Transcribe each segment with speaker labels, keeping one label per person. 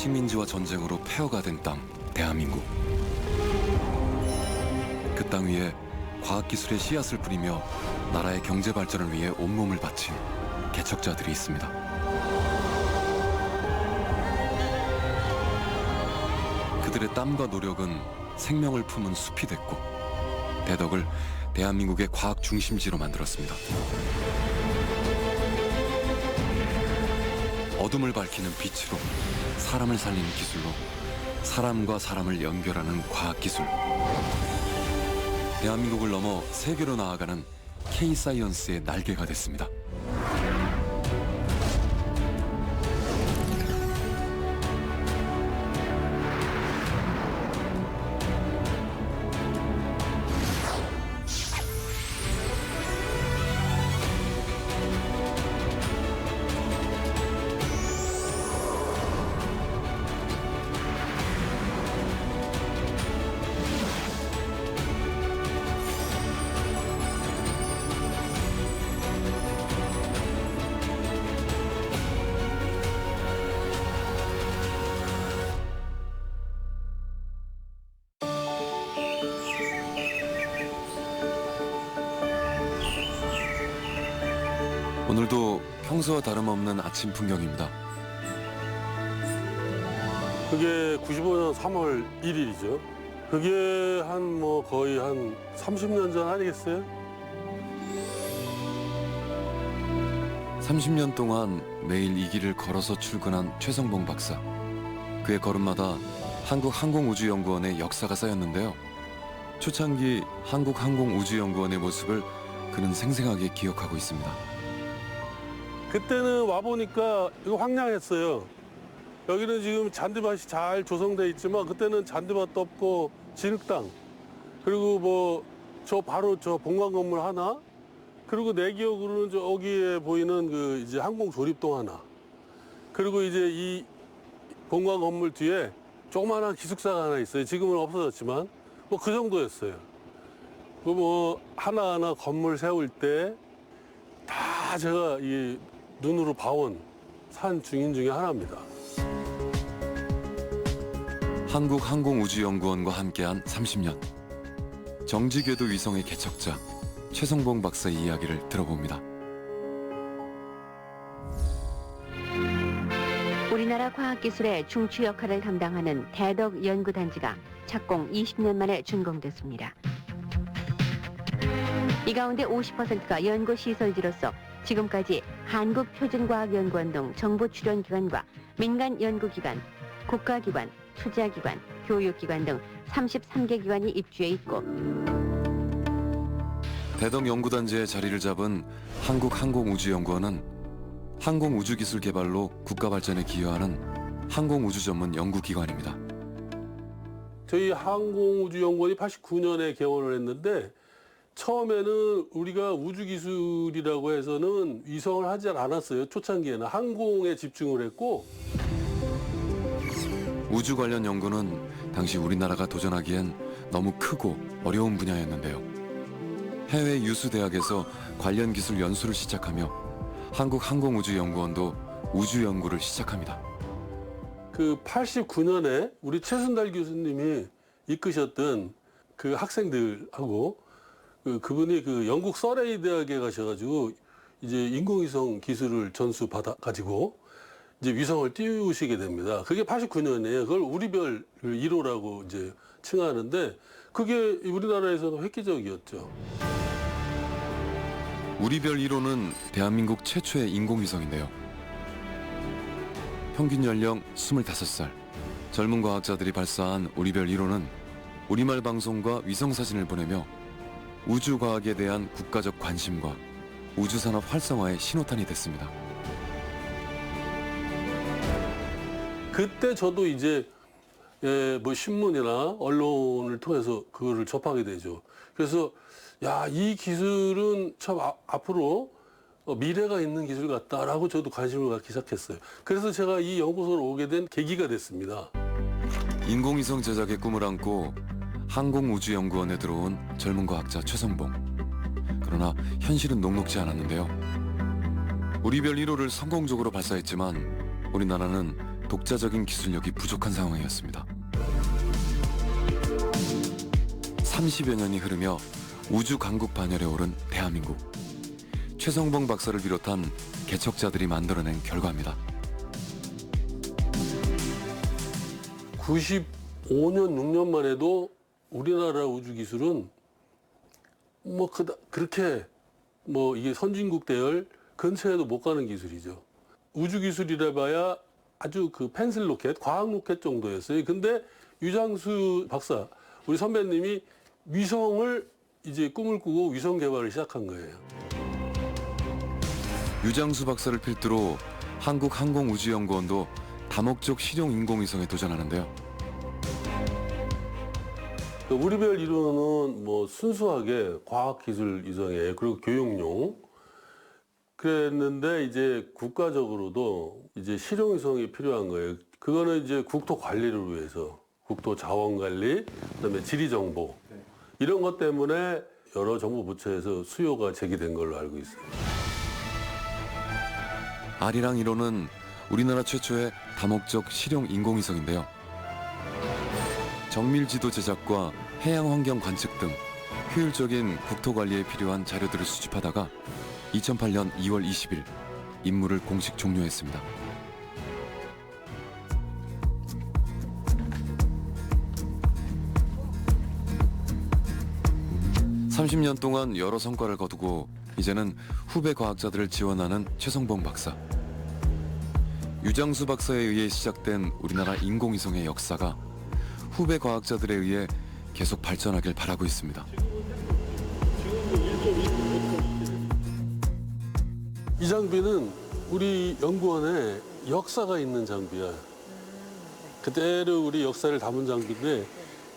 Speaker 1: 식민지와 전쟁으로 폐허가 된 땅, 대한민국. 그 땅 위에 과학기술의 씨앗을 뿌리며 나라의 경제 발전을 위해 온몸을 바친 개척자들이 있습니다. 그들의 땀과 노력은 생명을 품은 숲이 됐고 대덕을 대한민국의 과학 중심지로 만들었습니다. 어둠을 밝히는 빛으로, 사람을 살리는 기술로 사람과 사람을 연결하는 과학기술. 대한민국을 넘어 세계로 나아가는 K-사이언스의 날개가 됐습니다. 오늘도 평소와 다름없는 아침 풍경입니다.
Speaker 2: 그게 95년 3월 1일이죠. 그게 거의 한 30년 전 아니겠어요?
Speaker 1: 30년 동안 매일 이 길을 걸어서 출근한 최성봉 박사. 그의 걸음마다 한국항공우주연구원의 역사가 쌓였는데요. 초창기 한국항공우주연구원의 모습을 그는 생생하게 기억하고 있습니다.
Speaker 2: 그때는 와보니까 이거 황량했어요. 여기는 지금 잔디밭이 잘 조성돼 있지만 그때는 잔디밭도 없고 진흙땅, 그리고 바로 저 본관 건물 하나, 그리고 내 기억으로는 저기에 보이는 그 이제 항공 조립동 하나, 그리고 이제 이 본관 건물 뒤에 조그마한 기숙사가 하나 있어요. 지금은 없어졌지만 그 정도였어요. 하나하나 건물 세울 때 다 제가 이 눈으로 봐온 산 증인 중에 하나입니다.
Speaker 1: 한국항공우주연구원과 함께한 30년. 정지궤도 위성의 개척자 최성봉 박사의 이야기를 들어봅니다.
Speaker 3: 우리나라 과학기술의 중추 역할을 담당하는 대덕 연구단지가 착공 20년 만에 준공됐습니다. 이 가운데 50%가 연구시설지로서 지금까지 한국표준과학연구원 등 정부출연기관과 민간연구기관, 국가기관, 투자기관, 교육기관 등 33개 기관이 입주해 있고,
Speaker 1: 대덕 연구단지의 자리를 잡은 한국항공우주연구원은 항공우주기술 개발로 국가 발전에 기여하는 항공우주 전문 연구기관입니다.
Speaker 2: 저희 항공우주연구원이 89년에 개원을 했는데 처음에는 우리가 우주기술이라고 해서는 위성을 하지 않았어요. 초창기에는 항공에 집중을 했고,
Speaker 1: 우주 관련 연구는 당시 우리나라가 도전하기엔 너무 크고 어려운 분야였는데요. 해외 유수 대학에서 관련 기술 연수를 시작하며 한국항공우주연구원도 우주 연구를 시작합니다.
Speaker 2: 그 89년에 우리 최순달 교수님이 이끄셨던 그 학생들하고 그분이 그 영국 서레이 대학에 가셔가지고 이제 인공위성 기술을 전수 받아가지고 이제 위성을 띄우시게 됩니다. 그게 89년이에요. 그걸 우리별 1호라고 이제 칭하는데 그게 우리나라에서는 획기적이었죠.
Speaker 1: 우리별 1호는 대한민국 최초의 인공위성인데요. 평균 연령 25살, 젊은 과학자들이 발사한 우리별 1호는 우리말 방송과 위성사진을 보내며 우주과학에 대한 국가적 관심과 우주산업 활성화의 신호탄이 됐습니다.
Speaker 2: 그때 저도 이제 신문이나 언론을 통해서 그거를 접하게 되죠. 그래서 이 기술은 참 앞으로 미래가 있는 기술 같다라고 저도 관심을 갖기 시작했어요. 그래서 제가 이 연구소로 오게 된 계기가 됐습니다.
Speaker 1: 인공위성 제작의 꿈을 안고 항공우주연구원에 들어온 젊은 과학자 최성봉. 그러나 현실은 녹록지 않았는데요. 우리별 1호를 성공적으로 발사했지만 우리나라는 독자적인 기술력이 부족한 상황이었습니다. 30여 년이 흐르며 우주 강국 반열에 오른 대한민국. 최성봉 박사를 비롯한 개척자들이 만들어낸 결과입니다.
Speaker 2: 95년, 6년만 해도 우리나라 우주 기술은 그렇게 이게 선진국 대열 근처에도 못 가는 기술이죠. 우주 기술이라 봐야 아주 그 펜슬 로켓, 과학 로켓 정도였어요. 근데 유장수 박사, 우리 선배님이 위성을 이제 꿈을 꾸고 위성 개발을 시작한 거예요.
Speaker 1: 유장수 박사를 필두로 한국항공우주연구원도 다목적 실용 인공위성에 도전하는데요.
Speaker 2: 우리별 이론은 순수하게 과학기술 위성이에요. 그리고 교육용. 그랬는데 이제 국가적으로도 이제 실용위성이 필요한 거예요. 그거는 이제 국토 관리를 위해서 국토 자원 관리, 그다음에 지리 정보 이런 것 때문에 여러 정부 부처에서 수요가 제기된 걸로 알고 있어요.
Speaker 1: 아리랑 1호는 우리나라 최초의 다목적 실용 인공위성인데요. 정밀지도 제작과 해양 환경 관측 등 효율적인 국토 관리에 필요한 자료들을 수집하다가 2008년 2월 20일 임무를 공식 종료했습니다. (30년) 동안 여러 성과를 거두고 이제는 후배 과학자들을 지원하는 최성봉 박사. 유장수 박사에 의해 시작된 우리나라 인공위성의 역사가 후배 과학자들에 의해 계속 발전하길 바라고 있습니다.
Speaker 2: 이 장비는 우리 연구원에 역사가 있는 장비야. 그대로 우리 역사를 담은 장비인데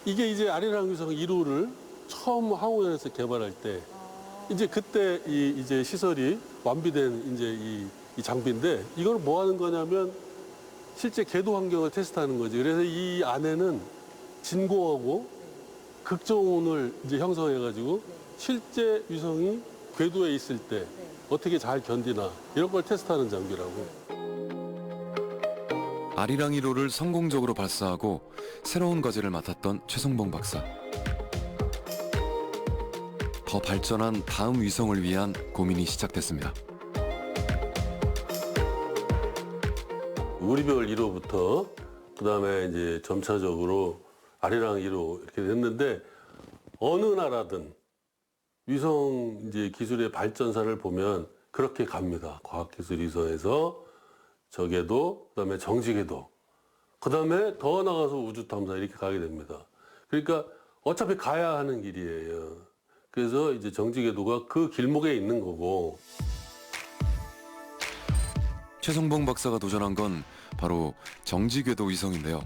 Speaker 2: 이게 이제 아리랑 위성 1호를 처음 항공연에서 개발할 때 이제 그때 이제 시설이 완비된 이제 이 장비인데 이걸 뭐 하는 거냐면 실제 궤도 환경을 테스트하는 거지. 그래서 이 안에는 진공하고 극저온을 이제 형성해가지고 실제 위성이 궤도에 있을 때 어떻게 잘 견디나 이런 걸 테스트하는 장비라고.
Speaker 1: 아리랑 1호를 성공적으로 발사하고 새로운 과제를 맡았던 최성봉 박사. 더 발전한 다음 위성을 위한 고민이 시작됐습니다.
Speaker 2: 우리별 1호부터 그다음에 이제 점차적으로 아리랑 1호 이렇게 됐는데 어느 나라든 위성 이제 기술의 발전사를 보면 그렇게 갑니다. 과학기술 위성에서 저궤도, 그다음에 정지궤도, 그다음에 더 나가서 우주 탐사 이렇게 가게 됩니다. 그러니까 어차피 가야 하는 길이에요. 그래서 이제 정지궤도가 그 길목에 있는 거고.
Speaker 1: 최성봉 박사가 도전한 건 바로 정지궤도 위성인데요.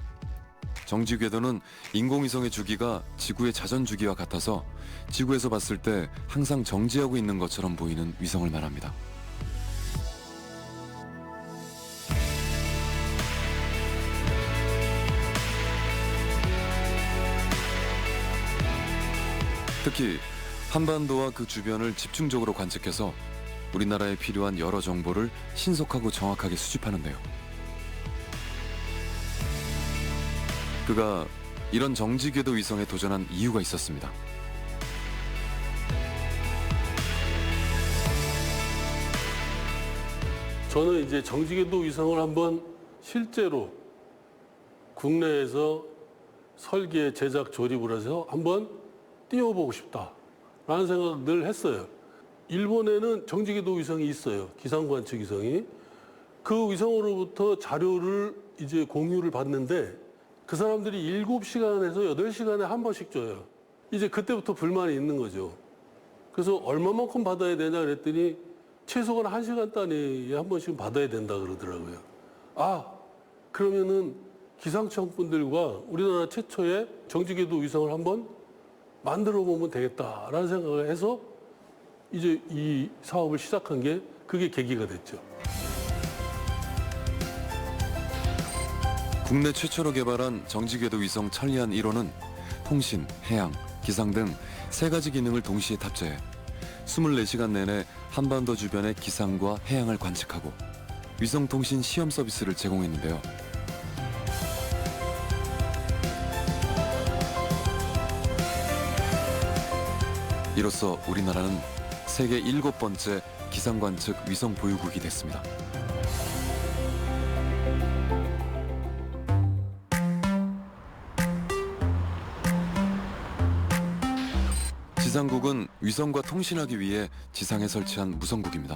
Speaker 1: 정지궤도는 인공위성의 주기가 지구의 자전주기와 같아서 지구에서 봤을 때 항상 정지하고 있는 것처럼 보이는 위성을 말합니다. 특히 한반도와 그 주변을 집중적으로 관측해서 우리나라에 필요한 여러 정보를 신속하고 정확하게 수집하는데요. 그가 이런 정지궤도 위성에 도전한 이유가 있었습니다.
Speaker 2: 저는 이제 정지궤도 위성을 한번 실제로 국내에서 설계, 제작, 조립을 해서 한번 띄워보고 싶다라는 생각을 늘 했어요. 일본에는 정지궤도 위성이 있어요. 기상관측 위성이. 그 위성으로부터 자료를 이제 공유를 받는데 그 사람들이 7시간에서 8시간에 한 번씩 줘요. 이제 그때부터 불만이 있는 거죠. 그래서 얼마만큼 받아야 되냐 그랬더니 최소한 1시간 단위에 한 번씩 받아야 된다 그러더라고요. 아, 그러면은 기상청 분들과 우리나라 최초의 정지궤도 위성을 한번 만들어 보면 되겠다라는 생각을 해서 이제 이 사업을 시작한 게 그게 계기가 됐죠.
Speaker 1: 국내 최초로 개발한 정지궤도 위성 천리안 1호는 통신, 해양, 기상 등 3가지 기능을 동시에 탑재해 24시간 내내 한반도 주변의 기상과 해양을 관측하고 위성통신 시험 서비스를 제공했는데요. 이로써 우리나라는 세계 7번째 기상관측 위성 보유국이 됐습니다. 지상국은 위성과 통신하기 위해 지상에 설치한 무성국입니다.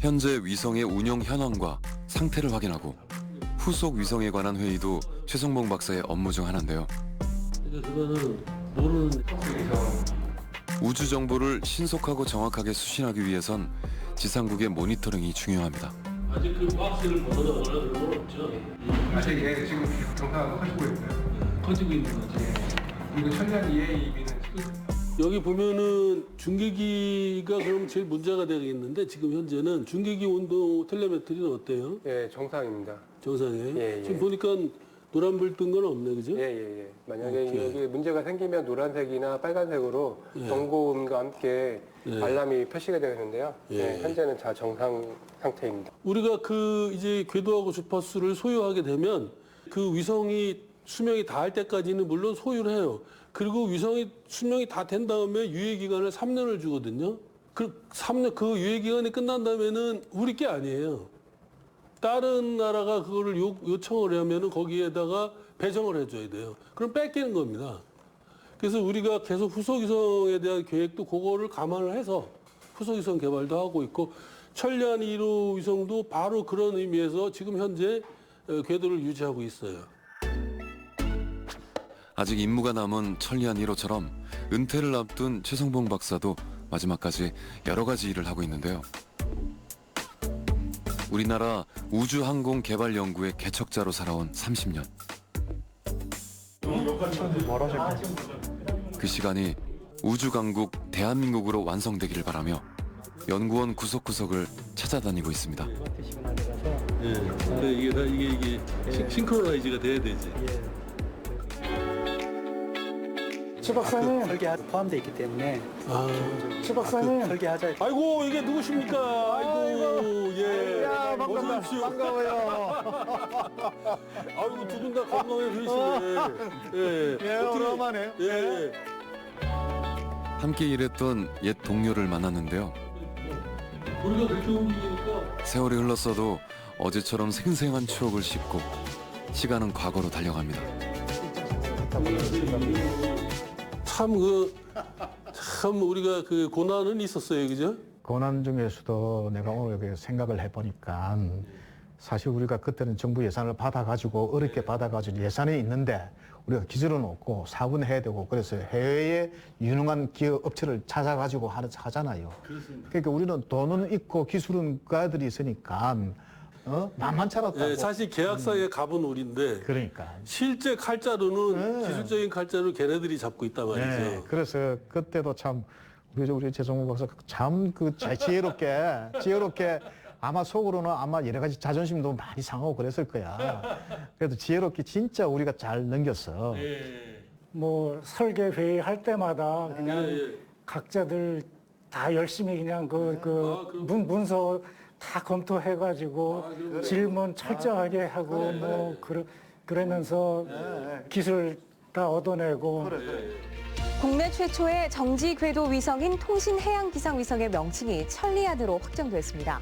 Speaker 1: 현재 위성의 운영 현황과 상태를 확인하고 후속 위성에 관한 회의도 최성봉 박사의 업무 중 하나인데요.
Speaker 2: 그거는 모르는
Speaker 1: 우주 정보를 신속하고 정확하게 수신하기 위해선 지상국의 모니터링이 중요합니다.
Speaker 2: 아직 그 박스를 벗어나거나 그런 건 없죠.
Speaker 4: 아직 얘 지금 계속 정상화가 커지고 있어요.
Speaker 2: 커지고 있는 거지.
Speaker 4: 그리고 천년 이하의 이미는 지금
Speaker 2: 여기 보면은 중계기가 그럼 제일 문제가 되겠는데 지금 현재는 중계기 온도 텔레메트리는 어때요?
Speaker 4: 예 정상입니다.
Speaker 2: 정상이에요?
Speaker 4: 예, 예.
Speaker 2: 지금 보니까 노란불 뜬 건 없네, 그죠?
Speaker 4: 예예예. 만약에
Speaker 2: 오케이.
Speaker 4: 여기 문제가 생기면 노란색이나 빨간색으로
Speaker 2: 예.
Speaker 4: 경고음과 함께
Speaker 2: 예.
Speaker 4: 알람이 표시가 되는데요.
Speaker 2: 예.
Speaker 4: 예, 현재는 다 정상 상태입니다.
Speaker 2: 우리가 그 이제 궤도하고 주파수를 소유하게 되면 그 위성이 수명이 다할 때까지는 물론 소유를 해요. 그리고 위성이 수명이 다 된 다음에 유예 기간을 3년을 주거든요. 그 3년 그 유예 기간이 끝난 다음에는 우리 게 아니에요. 다른 나라가 그거를 요청을 하면은 거기에다가 배정을 해줘야 돼요. 그럼 뺏기는 겁니다. 그래서 우리가 계속 후속위성에 대한 계획도 그거를 감안을 해서 후속위성 개발도 하고 있고 천리안 1호 위성도 바로 그런 의미에서 지금 현재 궤도를 유지하고 있어요.
Speaker 1: 아직 임무가 남은 천리안 1호처럼 은퇴를 앞둔 최성봉 박사도 마지막까지 여러 가지 일을 하고 있는데요. 우리나라 우주항공개발연구의 개척자로 살아온 30년. 그 시간이 우주강국 대한민국으로 완성되기를 바라며 연구원 구석구석을 찾아다니고 있습니다.
Speaker 2: 예. 근데 이게 싱크로나이즈가 돼야 되지.
Speaker 5: 최 박사님 설계 포함되어 있기 때문에 최 박사님 설계하자.
Speaker 2: 아이고 이게 누구십니까? 아이고 예.
Speaker 5: 야,
Speaker 2: 어서 오십시오.
Speaker 5: 반가워요.
Speaker 2: 아이고 두 분 다 건강해 보이시네. 예.
Speaker 5: 예, 오랜만에.
Speaker 2: 예.
Speaker 1: 함께 일했던 옛 동료를 만났는데요.
Speaker 2: 우리가 그렇게 움직이니까
Speaker 1: 세월이 흘렀어도 어제처럼 생생한 추억을 싣고 시간은 과거로 달려갑니다.
Speaker 2: 참 우리가 그 고난은 있었어요, 그죠?
Speaker 5: 고난 중에서도 내가 오늘 이렇게 생각을 해보니까 사실 우리가 그때는 정부 예산을 받아가지고 어렵게 받아가지고 예산이 있는데 우리가 기술은 없고 사업은 해야 되고 그래서 해외에 유능한 기업 업체를 찾아가지고 하잖아요.
Speaker 2: 그렇습니다.
Speaker 5: 그러니까 우리는 돈은 있고 기술은 가들이 있으니까 만만치 않았다고.
Speaker 2: 예, 사실 계약상에 갑은 우리인데
Speaker 5: 그러니까.
Speaker 2: 실제 칼자루는
Speaker 5: 네.
Speaker 2: 기술적인 칼자루 걔네들이 잡고 있단 말이죠.
Speaker 5: 네, 그래서 그때도 참 우리 최성봉 박사 참 그 지혜롭게 아마 속으로는 아마 여러 가지 자존심도 많이 상하고 그랬을 거야. 그래도 지혜롭게 진짜 우리가 잘 넘겼어.
Speaker 2: 예.
Speaker 6: 뭐 설계 회의 할 때마다 그냥
Speaker 2: 예.
Speaker 6: 각자들 다 열심히 그냥
Speaker 2: 그럼.
Speaker 6: 문서 다 검토해가지고
Speaker 2: 그럼.
Speaker 6: 질문 철저하게 하고 뭐 그러면서 기술 다 얻어내고.
Speaker 7: 국내 최초의 정지 궤도 위성인 통신해양기상위성의 명칭이 천리안으로 확정됐습니다.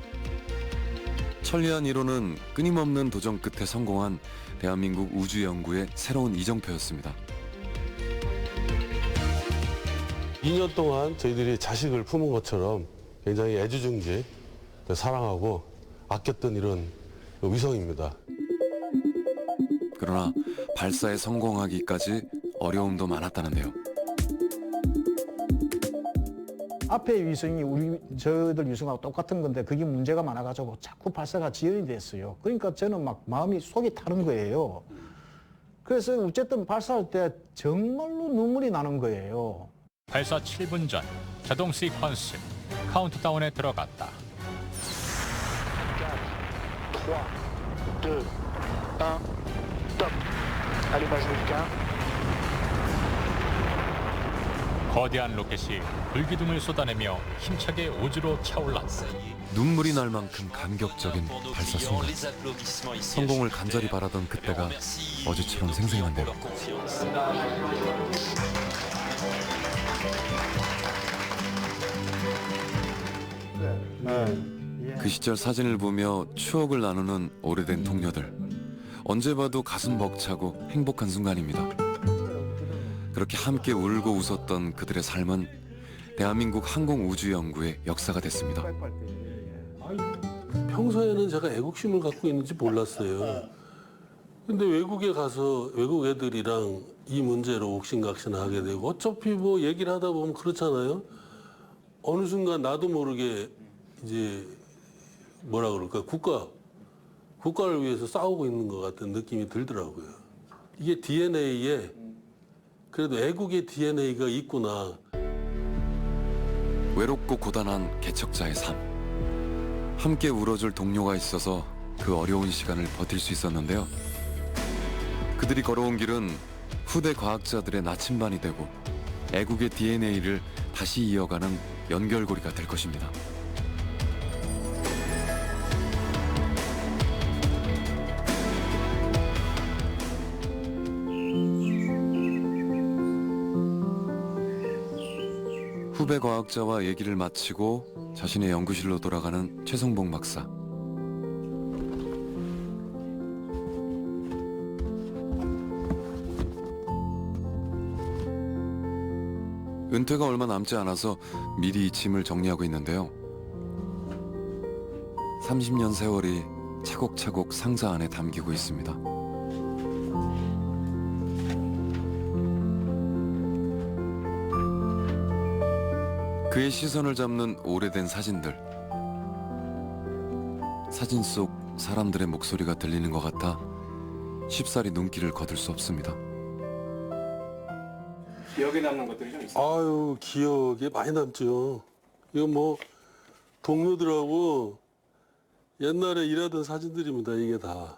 Speaker 1: 천리안 1호는 끊임없는 도전 끝에 성공한 대한민국 우주연구의 새로운 이정표였습니다.
Speaker 2: 2년 동안 저희들이 자식을 품은 것처럼 굉장히 애지중지 사랑하고 아꼈던 이런 위성입니다.
Speaker 1: 그러나 발사에 성공하기까지 어려움도 많았다는데요.
Speaker 5: 앞에 위성이 저희들 위성하고 똑같은 건데 그게 문제가 많아가지고 자꾸 발사가 지연이 됐어요. 그러니까 저는 막 마음이 속이 타는 거예요. 그래서 어쨌든 발사할 때 정말로 눈물이 나는 거예요.
Speaker 8: 발사 7분 전 자동 시퀀스 카운트다운에 들어갔다.
Speaker 9: 3, 2, 1, top. Allumage vulcain.
Speaker 8: 거대한 로켓이 불기둥을 쏟아내며 힘차게 우주로 차올랐다.
Speaker 1: 눈물이 날 만큼 감격적인 발사 순간. 성공을 간절히 바라던 그때가 어제처럼 생생한데요. 그 시절 사진을 보며 추억을 나누는 오래된 동료들. 언제 봐도 가슴 벅차고 행복한 순간입니다. 그렇게 함께 울고 웃었던 그들의 삶은 대한민국 항공우주연구의 역사가 됐습니다.
Speaker 2: 평소에는 제가 애국심을 갖고 있는지 몰랐어요. 근데 외국에 가서 외국 애들이랑 이 문제로 옥신각신하게 되고 어차피 뭐 얘기를 하다 보면 그렇잖아요. 어느 순간 나도 모르게 이제 뭐라 그럴까 국가를 위해서 싸우고 있는 것 같은 느낌이 들더라고요. 이게 DNA에 그래도 애국의 DNA가 있구나.
Speaker 1: 외롭고 고단한 개척자의 삶. 함께 울어줄 동료가 있어서 그 어려운 시간을 버틸 수 있었는데요. 그들이 걸어온 길은 후대 과학자들의 나침반이 되고 애국의 DNA를 다시 이어가는 연결고리가 될 것입니다. 후배 과학자와 얘기를 마치고 자신의 연구실로 돌아가는 최성봉 박사. 은퇴가 얼마 남지 않아서 미리 이 짐을 정리하고 있는데요. 30년 세월이 차곡차곡 상자 안에 담기고 있습니다. 그의 시선을 잡는 오래된 사진들. 사진 속 사람들의 목소리가 들리는 것 같아 쉽사리 눈길을 거둘 수 없습니다.
Speaker 4: 기억에 남는 것들이 좀 있어요?
Speaker 2: 아유, 기억에 많이 남죠. 이거 뭐 동료들하고 옛날에 일하던 사진들입니다. 이게 다.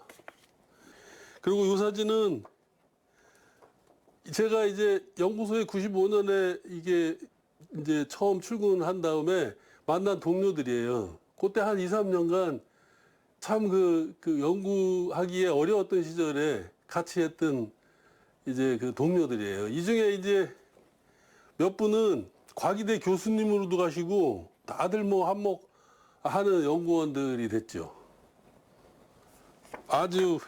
Speaker 2: 그리고 이 사진은 제가 이제 연구소에 95년에 이게 이제 처음 출근한 다음에 만난 동료들이에요. 그때 한 2, 3년간 참 그 연구하기에 어려웠던 시절에 같이 했던 이제 그 동료들이에요. 이 중에 이제 몇 분은 과기대 교수님으로도 가시고 다들 뭐 한몫하는 연구원들이 됐죠. 아주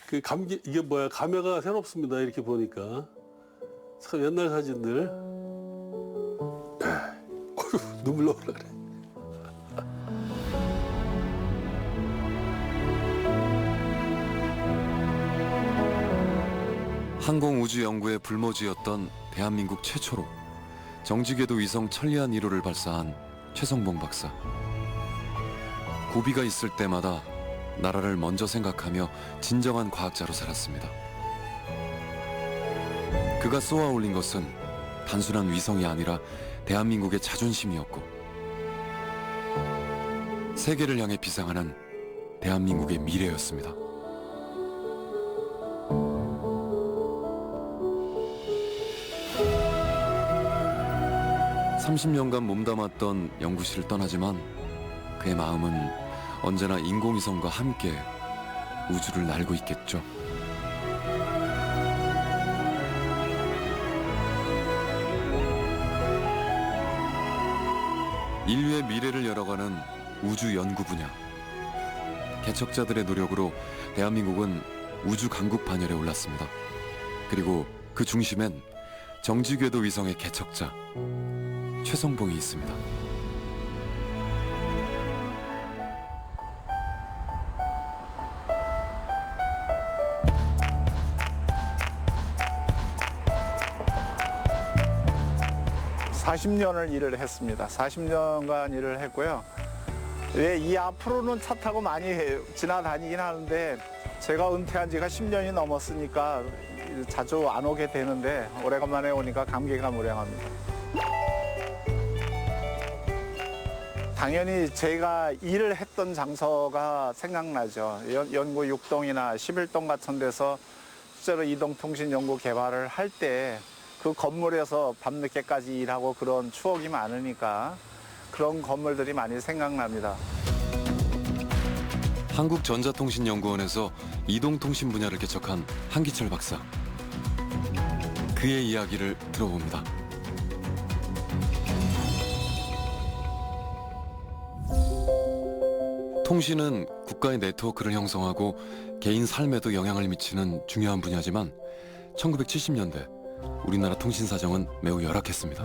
Speaker 2: 그 이게 뭐야, 감회가 새롭습니다. 이렇게 보니까. 참 옛날 사진들. 눈물 나오려 그래.
Speaker 1: 항공우주연구의 불모지였던 대한민국 최초로 정지궤도 위성 천리안 1호를 발사한 최성봉 박사. 고비가 있을 때마다 나라를 먼저 생각하며 진정한 과학자로 살았습니다. 그가 쏘아 올린 것은 단순한 위성이 아니라 대한민국의 자존심이었고 세계를 향해 비상하는 대한민국의 미래였습니다. (30년간) 몸담았던 연구실을 떠나지만 그의 마음은 언제나 인공위성과 함께 우주를 날고 있겠죠. 인류의 미래를 열어가는 우주 연구 분야. 개척자들의 노력으로 대한민국은 우주 강국 반열에 올랐습니다. 그리고 그 중심엔 정지궤도 위성의 개척자 최성봉이 있습니다.
Speaker 10: (40년을) 일을 했습니다. 40년간 일을 했고요. 왜 이 앞으로는 차 타고 많이 지나다니긴 하는데 제가 은퇴한 지가 10년이 넘었으니까 자주 안 오게 되는데 오래간만에 오니까 감개가 무량합니다. 당연히 제가 일을 했던 장소가 생각나죠. 연구 6동이나 11동 같은 데서 실제로 이동통신 연구 개발을 할 때 그 건물에서 밤늦게까지 일하고 그런 추억이 많으니까 그런 건물들이 많이 생각납니다.
Speaker 1: 한국전자통신연구원에서 이동통신 분야를 개척한 한기철 박사. 그의 이야기를 들어봅니다. 통신은 국가의 네트워크를 형성하고 개인 삶에도 영향을 미치는 중요한 분야지만 1970년대 우리나라 통신 사정은 매우 열악했습니다.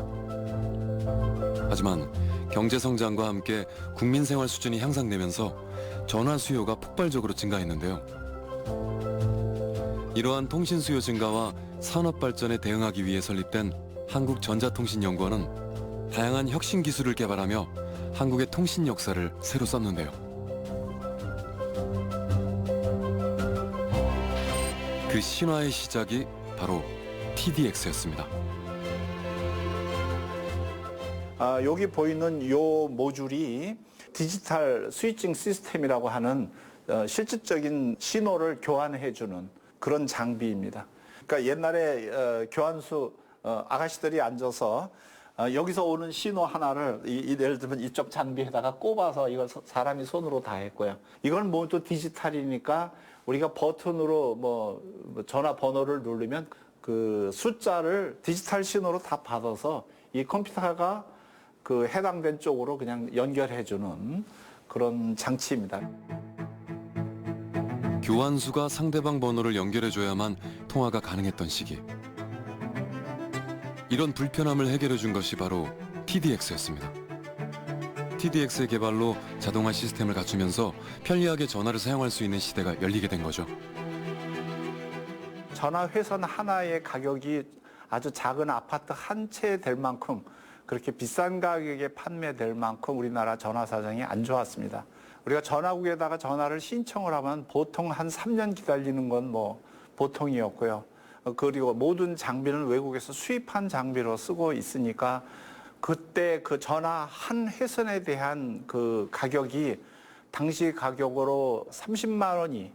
Speaker 1: 하지만 경제 성장과 함께 국민 생활 수준이 향상되면서 전화 수요가 폭발적으로 증가했는데요. 이러한 통신 수요 증가와 산업 발전에 대응하기 위해 설립된 한국전자통신연구원은 다양한 혁신 기술을 개발하며 한국의 통신 역사를 새로 썼는데요. 그 신화의 시작이 바로 TDX였습니다.
Speaker 10: 여기 보이는 요 모듈이 디지털 스위칭 시스템이라고 하는 실질적인 신호를 교환해주는 그런 장비입니다. 그러니까 옛날에 교환수 아가씨들이 앉아서 여기서 오는 신호 하나를 예를 들면 이쪽 장비에다가 꼽아서 이걸 사람이 손으로 다 했고요. 이건 모두 디지털이니까 우리가 버튼으로 뭐 전화번호를 누르면 그 숫자를 디지털 신호로 다 받아서 이 컴퓨터가 그 해당된 쪽으로 그냥 연결해주는 그런 장치입니다.
Speaker 1: 교환수가 상대방 번호를 연결해줘야만 통화가 가능했던 시기. 이런 불편함을 해결해준 것이 바로 TDX였습니다. TDX의 개발로 자동화 시스템을 갖추면서 편리하게 전화를 사용할 수 있는 시대가 열리게 된 거죠.
Speaker 10: 전화 회선 하나의 가격이 아주 작은 아파트 한 채 될 만큼 그렇게 비싼 가격에 판매될 만큼 우리나라 전화 사정이 안 좋았습니다. 우리가 전화국에다가 전화를 신청을 하면 보통 한 3년 기다리는 건 뭐 보통이었고요. 그리고 모든 장비는 외국에서 수입한 장비로 쓰고 있으니까 그때 그 전화 한 회선에 대한 그 가격이 당시 가격으로 30만 원이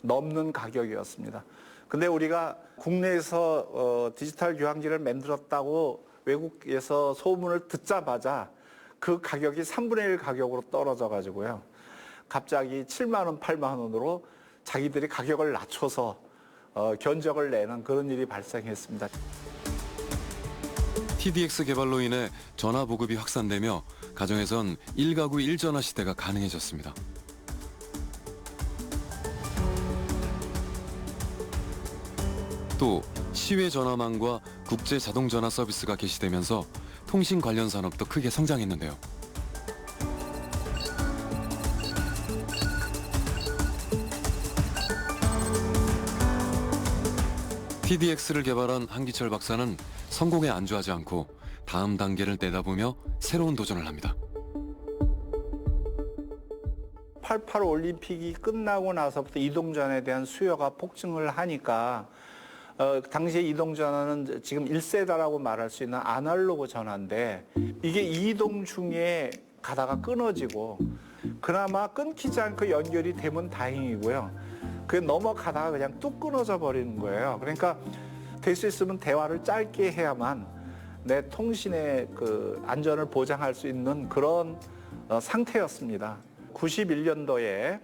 Speaker 10: 넘는 가격이었습니다. 근데 우리가 국내에서 디지털 교환기를 만들었다고 외국에서 소문을 듣자마자 그 가격이 3분의 1 가격으로 떨어져 가지고요. 갑자기 7만 원, 8만 원으로 자기들이 가격을 낮춰서 견적을 내는 그런 일이 발생했습니다.
Speaker 1: TDX 개발로 인해 전화 보급이 확산되며 가정에선 1가구 1전화 시대가 가능해졌습니다. 또 시외 전화망과 국제 자동 전화 서비스가 개시되면서 통신 관련 산업도 크게 성장했는데요. TDX를 개발한 한기철 박사는 성공에 안주하지 않고 다음 단계를 내다보며 새로운 도전을 합니다.
Speaker 10: 88 올림픽이 끝나고 나서부터 이동전화에 대한 수요가 폭증을 하니까 당시에 이동전화는 지금 1세대라고 말할 수 있는 아날로그 전화인데 이게 이동 중에 가다가 끊어지고 그나마 끊기지 않고 연결이 되면 다행이고요. 그게 넘어가다가 그냥 뚝 끊어져 버리는 거예요. 그러니까 될 수 있으면 대화를 짧게 해야만 내 통신의 그 안전을 보장할 수 있는 그런 상태였습니다. 91년도에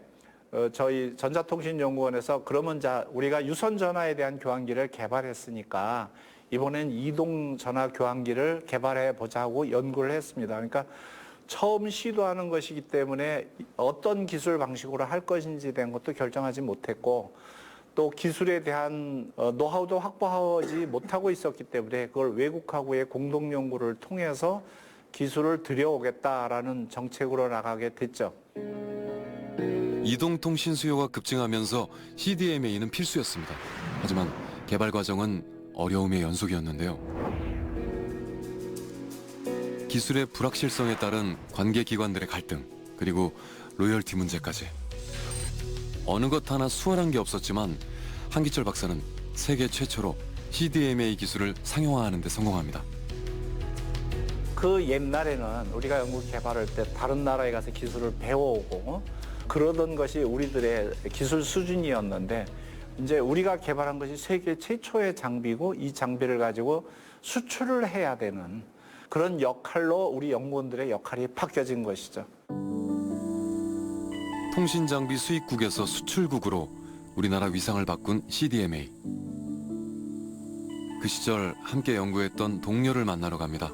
Speaker 10: 저희 전자통신연구원에서 그러면 우리가 유선 전화에 대한 교환기를 개발했으니까 이번엔 이동 전화 교환기를 개발해 보자고 연구를 했습니다. 그러니까 처음 시도하는 것이기 때문에 어떤 기술 방식으로 할 것인지 된 것도 결정하지 못했고 또 기술에 대한 노하우도 확보하지 못하고 있었기 때문에 그걸 외국하고의 공동 연구를 통해서 기술을 들여오겠다라는 정책으로 나가게 됐죠.
Speaker 1: 이동통신 수요가 급증하면서 CDMA는 필수였습니다. 하지만 개발 과정은 어려움의 연속이었는데요. 기술의 불확실성에 따른 관계기관들의 갈등, 그리고 로열티 문제까지. 어느 것 하나 수월한 게 없었지만 한기철 박사는 세계 최초로 CDMA 기술을 상용화하는 데 성공합니다.
Speaker 10: 그 옛날에는 우리가 연구 개발할 때 다른 나라에 가서 기술을 배워오고 그러던 것이 우리들의 기술 수준이었는데 이제 우리가 개발한 것이 세계 최초의 장비고 이 장비를 가지고 수출을 해야 되는 그런 역할로 우리 연구원들의 역할이 바뀌어진 것이죠.
Speaker 1: 통신장비 수입국에서 수출국으로 우리나라 위상을 바꾼 CDMA. 그 시절 함께 연구했던 동료를 만나러 갑니다.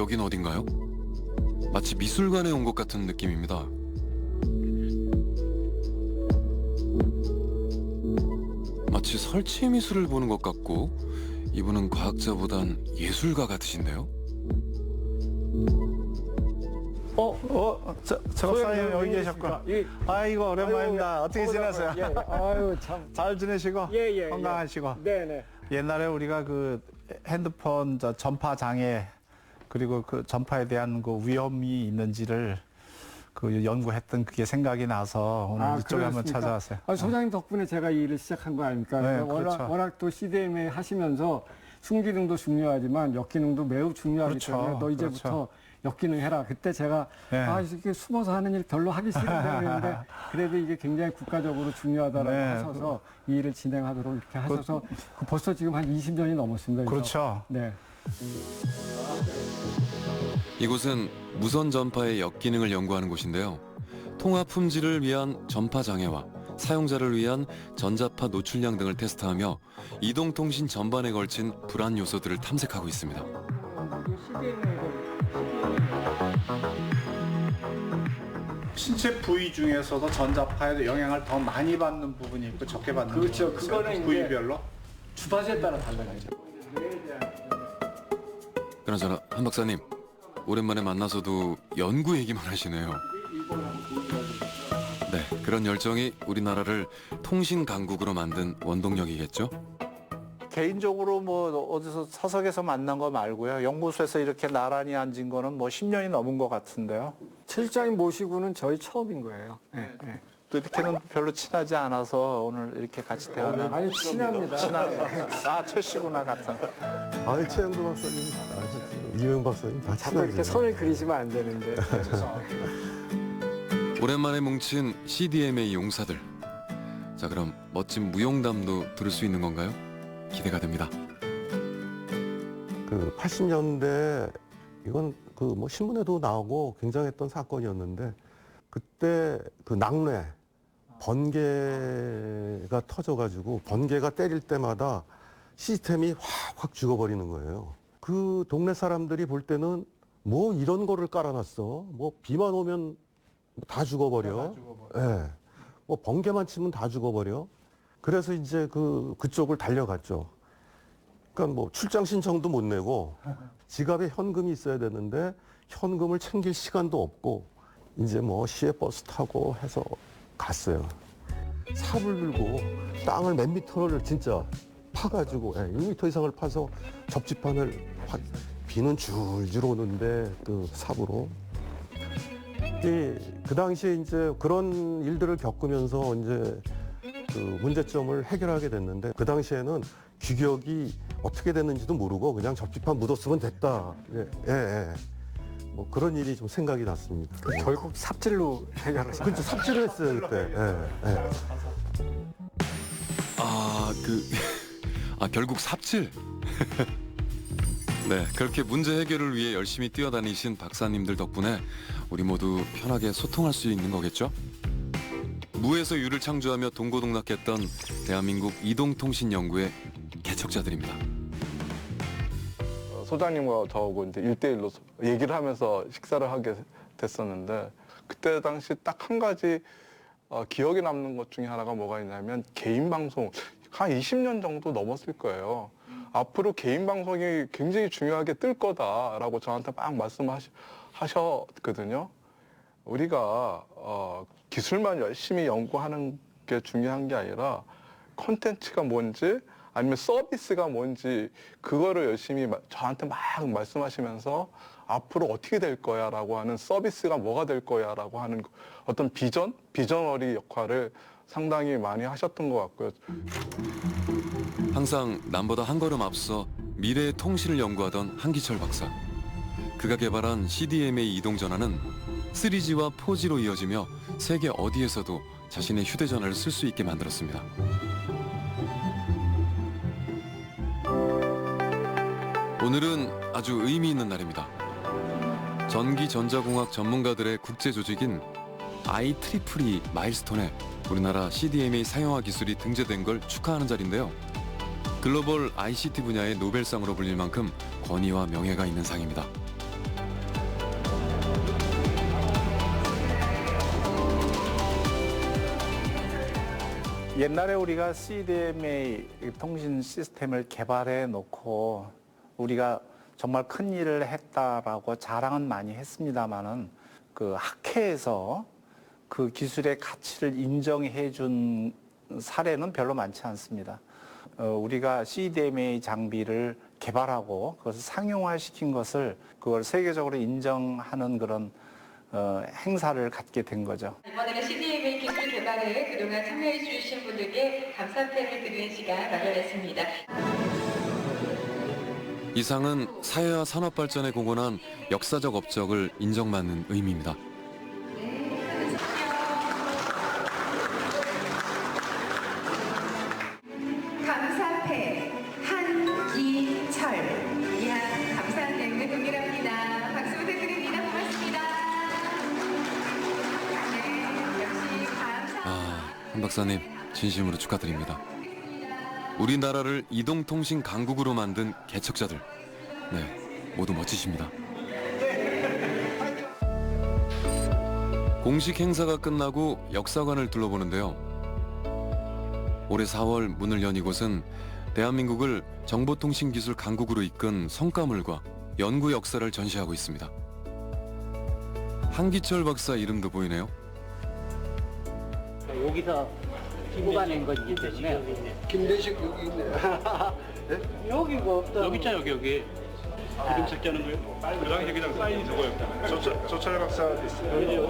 Speaker 1: 여긴 어딘가요? 마치 미술관에 온 것 같은 느낌입니다. 마치 설치 미술을 보는 것 같고 이분은 과학자보단 예술가 같으신데요?
Speaker 10: 저 박사님 여기 계셨구나. 아이고 오랜만입니다. 어떻게 지내세요?
Speaker 6: 아유 참.
Speaker 10: 잘 지내시고
Speaker 6: 예.
Speaker 10: 건강하시고.
Speaker 6: 네네.
Speaker 10: 옛날에 우리가 그 핸드폰 전파 장애 그리고 그 전파에 대한 그 위험이 있는지를 그 연구했던 그게 생각이 나서 오늘 이쪽에 한번 찾아왔어요.
Speaker 6: 소장님 덕분에 제가 이 일을 시작한 거 아닙니까?
Speaker 10: 네,
Speaker 6: 워낙,
Speaker 10: 그렇죠.
Speaker 6: 워낙 또 CDMA 하시면서 순기능도 중요하지만 역기능도 매우 중요하기
Speaker 10: 그렇죠.
Speaker 6: 때문에 너 이제부터
Speaker 10: 그렇죠.
Speaker 6: 역기능 해라. 그때 제가
Speaker 10: 네.
Speaker 6: 이렇게 숨어서 하는 일 별로 하기 싫은데 그랬는데 그래도 이게 굉장히 국가적으로 중요하다라고
Speaker 10: 네.
Speaker 6: 하셔서 이 일을 진행하도록 이렇게 하셔서 벌써 지금 한 20년이 넘었습니다.
Speaker 10: 그렇죠.
Speaker 6: 네.
Speaker 1: 이곳은 무선 전파의 역기능을 연구하는 곳인데요. 통화 품질을 위한 전파 장애와 사용자를 위한 전자파 노출량 등을 테스트하며 이동통신 전반에 걸친 불안 요소들을 탐색하고 있습니다.
Speaker 10: 신체 부위 중에서도 전자파에 영향을 더 많이 받는 부분이 있고 적게 받는
Speaker 6: 그렇죠.
Speaker 10: 부분이 있어요.
Speaker 6: 그거는
Speaker 10: 부위별로.
Speaker 6: 주파수에 따라 달라요.
Speaker 1: 그나저나 한 박사님, 오랜만에 만나서도 연구 얘기만 하시네요. 네, 그런 열정이 우리나라를 통신 강국으로 만든 원동력이겠죠?
Speaker 10: 개인적으로 뭐 어디서 사석에서 만난 거 말고요. 연구소에서 이렇게 나란히 앉은 거는 뭐 10년이 넘은 것 같은데요.
Speaker 6: 실장님 모시고는 저희 처음인 거예요. 네.
Speaker 10: 또 이렇게는 별로 친하지 않아서 오늘 이렇게 같이 대화를
Speaker 6: 아니 친합니다.
Speaker 10: 최 씨구나 같은.
Speaker 11: 아니 최영도 박사님, 이명 박사님 다
Speaker 6: 자꾸 이렇게
Speaker 11: 친하죠.
Speaker 6: 선을 그리시면 안 되는데.
Speaker 1: 오랜만에 뭉친 CDMA 용사들. 자, 그럼 멋진 무용담도 들을 수 있는 건가요? 기대가 됩니다.
Speaker 11: 그 80년대 이건 그 뭐 신문에도 나오고 굉장했던 사건이었는데 그때 그 낙뢰 번개가 터져가지고 번개가 때릴 때마다 시스템이 확 죽어버리는 거예요. 그 동네 사람들이 볼 때는 뭐 이런 거를 깔아놨어. 뭐 비만 오면 다 죽어버려. 예. 뭐 번개만 치면 다 죽어버려. 그래서 이제 그쪽을 달려갔죠. 그러니까 뭐 출장 신청도 못 내고 지갑에 현금이 있어야 되는데 현금을 챙길 시간도 없고 이제 뭐 시외버스 타고 해서 갔어요. 삽을 들고 땅을 몇 미터를 진짜 파가지고 1미터 이상을 파서 접지판을 비는 줄줄 오는데 그 삽으로. 그 당시에 이제 그런 일들을 겪으면서 이제 그 문제점을 해결하게 됐는데 그 당시에는 규격이 어떻게 됐는지도 모르고 그냥 접지판 묻었으면 됐다. 뭐 그런 일이 좀 생각이 났습니다.
Speaker 6: 결국 삽질로 해결하셨어요.
Speaker 11: 그렇죠. 삽질을 했어요 그때.
Speaker 1: 결국 삽질. 네, 그렇게 문제 해결을 위해 열심히 뛰어다니신 박사님들 덕분에 우리 모두 편하게 소통할 수 있는 거겠죠? 무에서 유를 창조하며 동고동락했던 대한민국 이동통신 연구의 개척자들입니다.
Speaker 12: 소장님과 저하고 이제 1대1로 얘기를 하면서 식사를 하게 됐었는데 그때 당시 딱 한 가지 기억에 남는 것 중에 하나가 뭐가 있냐면 개인 방송 한 20년 정도 넘었을 거예요. 앞으로 개인 방송이 굉장히 중요하게 뜰 거다라고 저한테 막 말씀하셨거든요. 우리가 기술만 열심히 연구하는 게 중요한 게 아니라 콘텐츠가 뭔지 아니면 서비스가 뭔지 그거를 열심히 저한테 막 말씀하시면서 앞으로 어떻게 될 거야 라고 하는 서비스가 뭐가 될 거야 라고 하는 어떤 비전어리 역할을 상당히 많이 하셨던 것 같고요.
Speaker 1: 항상 남보다 한 걸음 앞서 미래의 통신을 연구하던 한기철 박사. 그가 개발한 CDMA 이동전화는 3G와 4G로 이어지며 세계 어디에서도 자신의 휴대전화를 쓸 수 있게 만들었습니다. 오늘은 아주 의미 있는 날입니다. 전기전자공학 전문가들의 국제조직인 IEEE 마일스톤에 우리나라 CDMA 상용화 기술이 등재된 걸 축하하는 자리인데요. 글로벌 ICT 분야의 노벨상으로 불릴 만큼 권위와 명예가 있는 상입니다.
Speaker 10: 옛날에 우리가 CDMA 통신 시스템을 개발해 놓고 우리가 정말 큰 일을 했다라고 자랑은 많이 했습니다만은 그 학회에서 그 기술의 가치를 인정해 준 사례는 별로 많지 않습니다. 우리가 CDMA 장비를 개발하고 그것을 상용화시킨 것을 그걸 세계적으로 인정하는 그런 행사를 갖게 된 거죠.
Speaker 13: 이번에는 CDMA 기술 개발에 그동안 참여해 주신 분들께 감사패를 드리는 시간 마련했습니다.
Speaker 1: 이 상은 사회와 산업 발전에 공헌한 역사적 업적을 인정받는 의미입니다.
Speaker 13: 감사패 한기철. 이하 감사한 내용을 동일합니다. 박수 부탁드립니다. 고맙습니다. 네, 역시 감사.
Speaker 1: 한 박사님 진심으로 축하드립니다. 우리나라를 이동통신 강국으로 만든 개척자들, 네, 모두 멋지십니다. 공식 행사가 끝나고 역사관을 둘러보는데요. 올해 4월 문을 연 이곳은 대한민국을 정보통신기술 강국으로 이끈 성과물과 연구 역사를 전시하고 있습니다. 한기철 박사 이름도 보이네요.
Speaker 14: 여기서 뽑아낸 거기 때문에. 김대식 여기 있네. 네? 여기가 없다. 여기 있잖아, 여기. 이름 찾기 하는 거예요? 그 당시에 그냥 사인이 저거였잖아요. 조철 박사 있어요.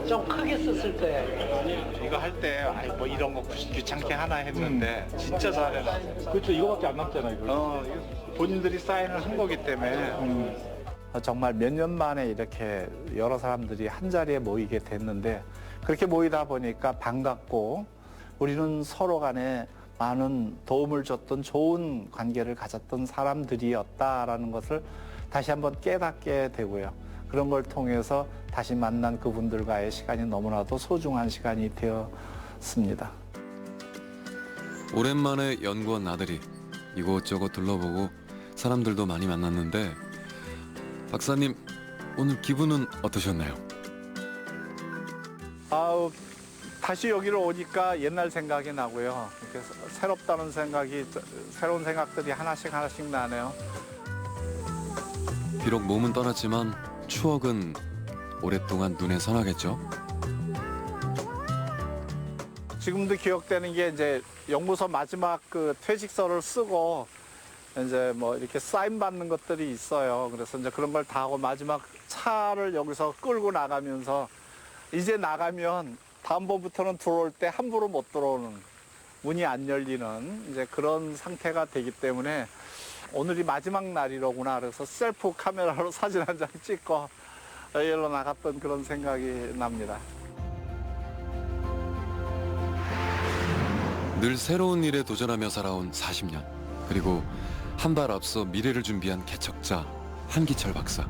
Speaker 14: 좀 크게 썼을 거예요.
Speaker 10: 이거 할 때 뭐 이런 거 귀찮게 하나 했는데 진짜 잘해놨어요.
Speaker 14: 그렇죠, 이거밖에 안 남잖아요.
Speaker 10: 이거 본인들이 사인을 한 거기 때문에 정말 몇 년 만에 이렇게 여러 사람들이 한 자리에 모이게 됐는데 그렇게 모이다 보니까 반갑고 우리는 서로 간에 많은 도움을 줬던 좋은 관계를 가졌던 사람들이었다라는 것을 다시 한번 깨닫게 되고요. 그런 걸 통해서 다시 만난 그분들과의 시간이 너무나도 소중한 시간이 되었습니다.
Speaker 1: 오랜만에 연구원 아들이 이곳저곳 둘러보고 사람들도 많이 만났는데 박사님 오늘 기분은 어떠셨나요?
Speaker 10: 아우 다시 여기로 오니까 옛날 생각이 나고요. 이렇게 새롭다는 생각이 새로운 생각들이 하나씩 나네요.
Speaker 1: 비록 몸은 떠났지만 추억은 오랫동안 눈에 선하겠죠.
Speaker 10: 지금도 기억되는 게 이제 연구소 마지막 그 퇴직서를 쓰고 이제 뭐 이렇게 사인 받는 것들이 있어요. 그래서 이제 그런 걸 다 하고 마지막 차를 여기서 끌고 나가면서 이제 나가면 다음번부터는 들어올 때 함부로 못 들어오는 문이 안 열리는 이제 그런 상태가 되기 때문에 오늘이 마지막 날이로구나 그래서 셀프 카메라로 사진 한 장 찍고 여기로 나갔던 그런 생각이 납니다.
Speaker 1: 늘 새로운 일에 도전하며 살아온 40년 그리고 한 발 앞서 미래를 준비한 개척자 한기철 박사.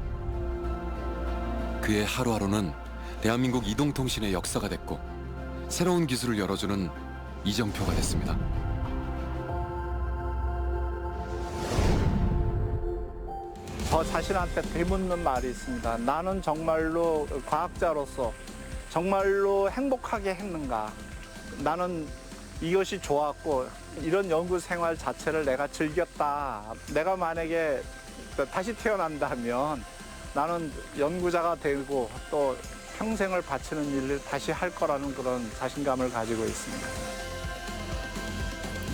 Speaker 1: 그의 하루하루는 대한민국 이동통신의 역사가 됐고 새로운 기술을 열어주는 이정표가 됐습니다.
Speaker 10: 저 자신한테 되묻는 말이 있습니다. 나는 정말로 과학자로서 정말로 행복하게 했는가? 나는 이것이 좋았고 이런 연구 생활 자체를 내가 즐겼다. 내가 만약에 다시 태어난다면 나는 연구자가 되고 또 평생을 바치는 일을 다시 할 거라는 그런 자신감을 가지고 있습니다.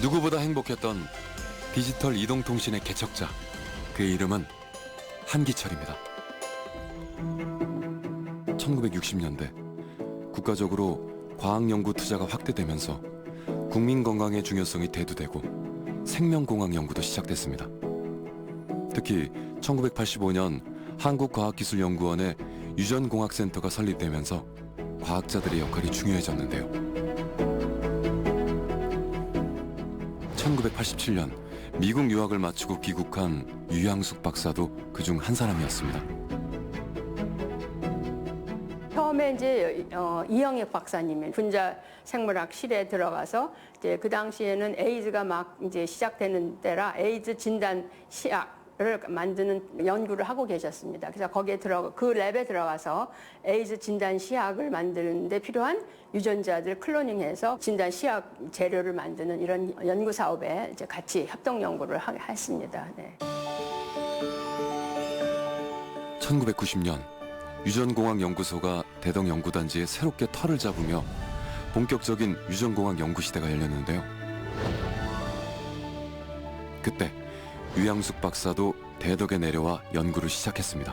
Speaker 1: 누구보다 행복했던 디지털 이동통신의 개척자. 그의 이름은 한기철입니다. 1960년대 국가적으로 과학연구 투자가 확대되면서 국민 건강의 중요성이 대두되고 생명공학 연구도 시작됐습니다. 특히 1985년 한국과학기술연구원의 유전공학센터가 설립되면서 과학자들의 역할이 중요해졌는데요. 1987년 미국 유학을 마치고 귀국한 유양숙 박사도 그중 한 사람이었습니다.
Speaker 15: 처음에 이제 이영익 박사님이 분자 생물학실에 들어가서 이제 그 당시에는 에이즈가 막 이제 시작되는 때라 에이즈 진단 시약 만드는 연구를 하고 계셨습니다. 그래서 거기에 그 랩에 들어가서 에이즈 진단 시약을 만드는데 필요한 유전자들 클로닝해서 진단 시약 재료를 만드는 이런 연구 사업에 이제 같이 협동 연구를 했습니다. 네.
Speaker 1: 1990년 유전공학 연구소가 대덕 연구단지에 새롭게 털을 잡으며 본격적인 유전공학 연구 시대가 열렸는데요. 그때 유양숙 박사도 대덕에 내려와 연구를 시작했습니다.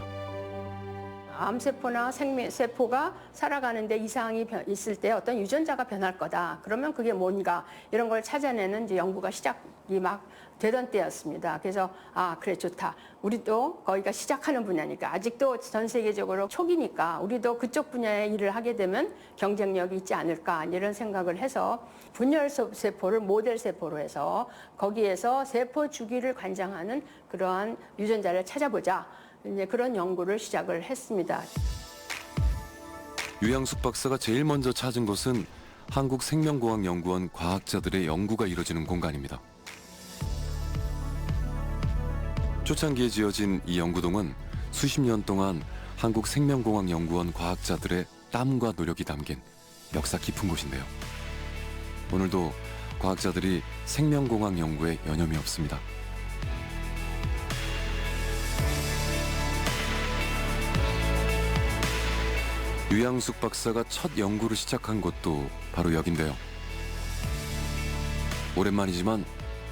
Speaker 15: 암세포나 생명세포가 살아가는데 이상이 있을 때 어떤 유전자가 변할 거다. 그러면 그게 뭔가 이런 걸 찾아내는 이제 연구가 시작이 막 되던 때였습니다. 그래서 그래 좋다. 우리도 거기가 시작하는 분야니까 아직도 전 세계적으로 초기니까 우리도 그쪽 분야의 일을 하게 되면 경쟁력이 있지 않을까 이런 생각을 해서 분열세포를 모델 세포로 해서 거기에서 세포 주기를 관장하는 그러한 유전자를 찾아보자. 이제 그런 연구를 시작을 했습니다.
Speaker 1: 유양숙 박사가 제일 먼저 찾은 곳은 한국생명공학연구원 과학자들의 연구가 이뤄지는 공간입니다. 초창기에 지어진 이 연구동은 수십 년 동안 한국생명공학연구원 과학자들의 땀과 노력이 담긴 역사 깊은 곳인데요. 오늘도 과학자들이 생명공학 연구에 여념이 없습니다. 유양숙 박사가 첫 연구를 시작한 곳도 바로 여긴데요. 오랜만이지만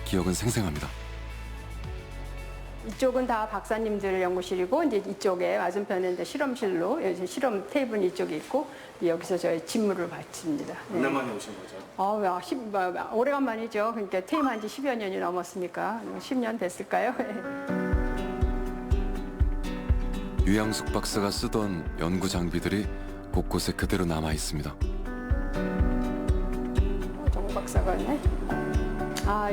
Speaker 1: 기억은 생생합니다.
Speaker 15: 이쪽은 다 박사님들 연구실이고 이제 이쪽에 맞은편에 이제 실험실로 실험 테이블 이쪽에 있고 여기서 저희 직무를 받습니다.
Speaker 16: 얼마 만에 오신 거죠?
Speaker 15: 오래간만이죠. 그러니까 퇴임한 지 10여 년이 넘었으니까 10년 됐을까요?
Speaker 1: 유양숙 박사가 쓰던 연구 장비들이 곳곳에 그대로 남아 있습니다.
Speaker 15: 정 박사가 있네.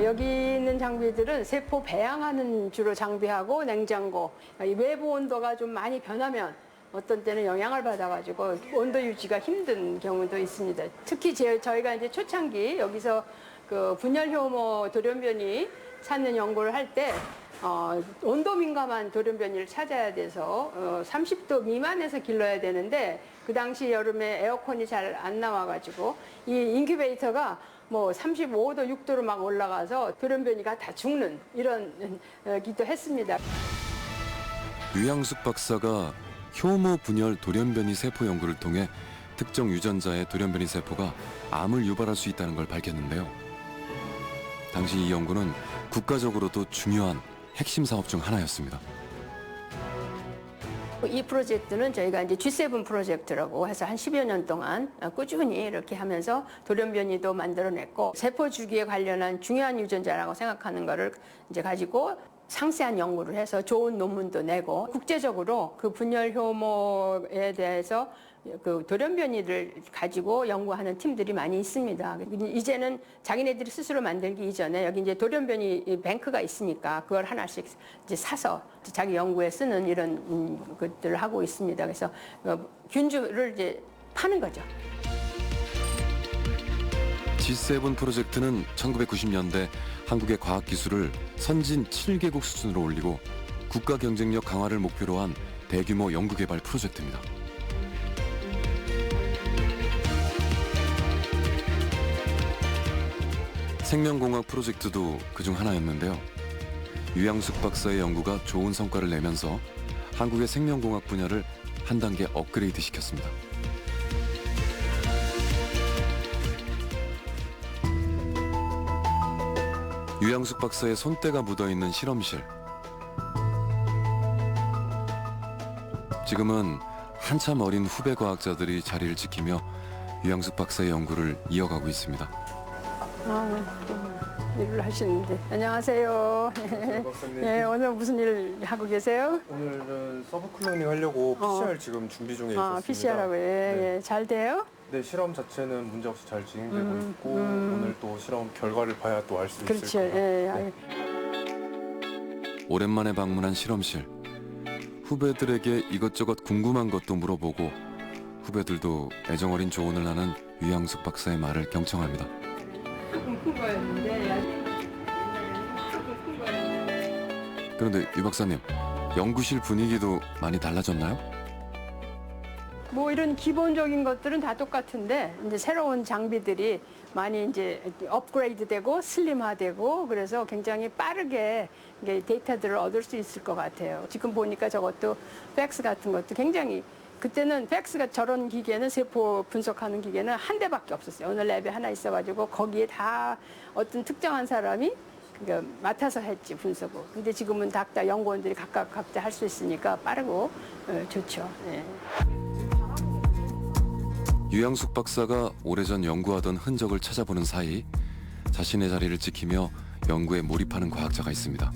Speaker 15: 여기 있는 장비들은 세포 배양하는 주로 장비하고 냉장고. 외부 온도가 좀 많이 변하면 어떤 때는 영향을 받아가지고 온도 유지가 힘든 경우도 있습니다. 특히 저희가 이제 초창기 여기서 그 분열 효모 돌연변이 찾는 연구를 할 때 온도 민감한 돌연변이를 찾아야 돼서 30도 미만에서 길러야 되는데 그 당시 여름에 에어컨이 잘 안 나와가지고 이 인큐베이터가 뭐 35도, 6도로 막 올라가서 돌연변이가 다 죽는 이런 기도 했습니다.
Speaker 1: 유양숙 박사가 효모 분열 돌연변이 세포 연구를 통해 특정 유전자의 돌연변이 세포가 암을 유발할 수 있다는 걸 밝혔는데요. 당시 이 연구는 국가적으로도 중요한 핵심 사업 중 하나였습니다.
Speaker 15: 이 프로젝트는 저희가 이제 G7 프로젝트라고 해서 한 10여 년 동안 꾸준히 이렇게 하면서 돌연변이도 만들어냈고 세포 주기에 관련한 중요한 유전자라고 생각하는 거를 이제 가지고 상세한 연구를 해서 좋은 논문도 내고 국제적으로 그 분열 효모에 대해서 그 돌연변이를 가지고 연구하는 팀들이 많이 있습니다. 이제는 자기네들이 스스로 만들기 이전에 여기 이제 돌연변이 뱅크가 있으니까 그걸 하나씩 이제 사서 자기 연구에 쓰는 이런 것들을 하고 있습니다. 그래서 균주를 이제 파는 거죠.
Speaker 1: G7 프로젝트는 1990년대 한국의 과학기술을 선진 7개국 수준으로 올리고 국가 경쟁력 강화를 목표로 한 대규모 연구개발 프로젝트입니다. 생명공학 프로젝트도 그중 하나였는데요. 유양숙 박사의 연구가 좋은 성과를 내면서 한국의 생명공학 분야를 한 단계 업그레이드 시켰습니다. 유양숙 박사의 손때가 묻어있는 실험실. 지금은 한참 어린 후배 과학자들이 자리를 지키며 유양숙 박사의 연구를 이어가고 있습니다.
Speaker 15: 일을 하시는데 안녕하세요. 예, 오늘 무슨 일 하고 계세요?
Speaker 16: 오늘은 서브 클로닝 하려고 PCR 지금 준비 중에 있었습니다.
Speaker 15: PCR하고 예, 잘 돼요?
Speaker 16: 네, 실험 자체는 문제 없이 잘 진행되고 있고 오늘 또 실험 결과를 봐야 또 알 수 있을
Speaker 15: 그렇죠.
Speaker 16: 것 같아요.
Speaker 15: 예.
Speaker 1: 오랜만에 방문한 실험실. 후배들에게 이것저것 궁금한 것도 물어보고 후배들도 애정어린 조언을 하는 유양숙 박사의 말을 경청합니다.
Speaker 15: 조금 큰 거였는데 조금 큰 거였는데
Speaker 1: 그런데 유 박사님, 연구실 분위기도 많이 달라졌나요?
Speaker 15: 뭐 이런 기본적인 것들은 다 똑같은데 이제 새로운 장비들이 많이 이제 업그레이드되고 슬림화되고 그래서 굉장히 빠르게 이게 데이터들을 얻을 수 있을 것 같아요. 지금 보니까 저것도 팩스 같은 것도 굉장히 그때는 팩스가 저런 기계는 세포 분석하는 기계는 한 대밖에 없었어요. 어느 랩에 하나 있어가지고 거기에 다 어떤 특정한 사람이 그러니까 맡아서 했지 분석을. 근데 지금은 다 연구원들이 각자 할 수 있으니까 빠르고 좋죠. 네.
Speaker 1: 유양숙 박사가 오래전 연구하던 흔적을 찾아보는 사이 자신의 자리를 지키며 연구에 몰입하는 과학자가 있습니다.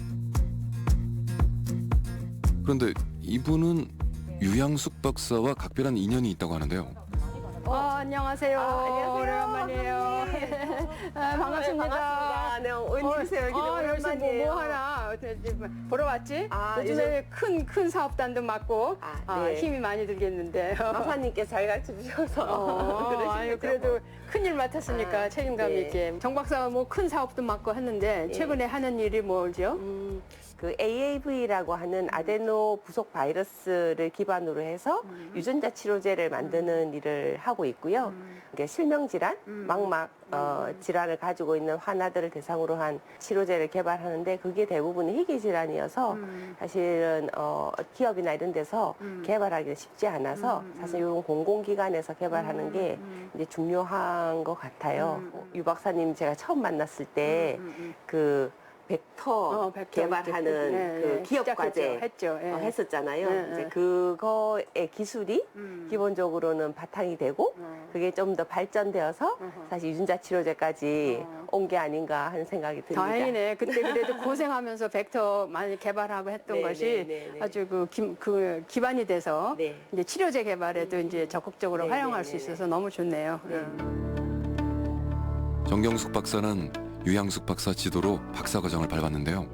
Speaker 1: 그런데 이분은 유양숙 박사와 각별한 인연이 있다고 하는데요.
Speaker 15: 안녕하세요.
Speaker 17: 안녕하세요.
Speaker 15: 오래간만이에요. 반갑습니다.
Speaker 17: 반갑습니다. 네, 웬일이세요? 여기
Speaker 15: 여기서
Speaker 17: 오랜만이에요.
Speaker 15: 뭐 하나 보러 왔지?
Speaker 17: 요즘에
Speaker 15: 큰 사업단도 맡고
Speaker 17: 네.
Speaker 15: 힘이 많이 들겠는데.
Speaker 17: 마사님께 잘 가르쳐주셔서
Speaker 15: 아유, 그래도 큰일 맡았으니까 책임감
Speaker 17: 네.
Speaker 15: 있게. 정 박사가 뭐 큰 사업도 맡고 했는데 최근에 하는 일이 뭐죠?
Speaker 17: 그 AAV라고 하는 아데노 부속 바이러스를 기반으로 해서 유전자 치료제를 만드는 일을 하고 있고요. 이게 실명 질환, 망막 질환을 가지고 있는 환자들을 대상으로 한 치료제를 개발하는데 그게 대부분 희귀 질환이어서 사실은 기업이나 이런 데서 개발하기가 쉽지 않아서 사실 이런 공공기관에서 개발하는 게 이제 중요한 것 같아요. 유 박사님 제가 처음 만났을 때 그 벡터 개발하는 그 기업 과제 했었잖아요. 이제 그거의 기술이 기본적으로는 바탕이 되고 그게 좀 더 발전되어서 사실 유전자 치료제까지 온 게 아닌가 하는 생각이 듭니다.
Speaker 15: 다행이네. 그때 그래도 고생하면서 벡터 많이 개발하고 했던 것이 아주 그 기반이 돼서 이제 치료제 개발에도 이제 적극적으로 활용할 수 있어서 너무 좋네요.
Speaker 1: 정경숙 박사는 유양숙 박사 지도로 박사과정을 밟았는데요.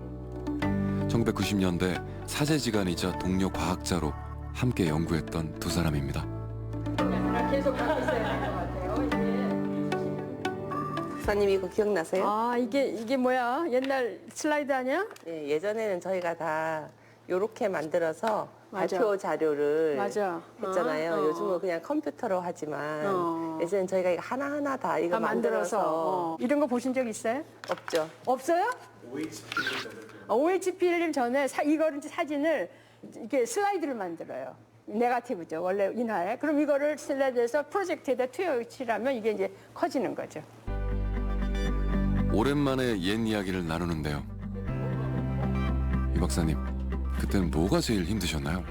Speaker 1: 1990년대 사제지간이자 동료 과학자로 함께 연구했던 두 사람입니다.
Speaker 15: 계속 하고 있어야 할 것 같아요.
Speaker 17: 박사님 이거 기억나세요?
Speaker 15: 이게 뭐야? 옛날 슬라이드 아니야?
Speaker 17: 네, 예전에는 저희가 다 요렇게 만들어서
Speaker 15: 맞아.
Speaker 17: 발표 자료를
Speaker 15: 맞아.
Speaker 17: 했잖아요. 요즘은 그냥 컴퓨터로 하지만 예전엔 저희가 이거 하나하나 다 이거 만들어서
Speaker 15: 이런 거 보신 적 있어요?
Speaker 17: 없죠.
Speaker 15: 없어요? OH 필름 전에 이거를 사진을 이렇게 슬라이드를 만들어요. 네거티브죠. 원래 인화에. 그럼 이거를 슬라이드에서 프로젝트에다 투여치라면 이게 이제 커지는 거죠.
Speaker 1: 오랜만에 옛 이야기를 나누는데요. 유 박사님, 그때는 뭐가 제일 힘드셨나요?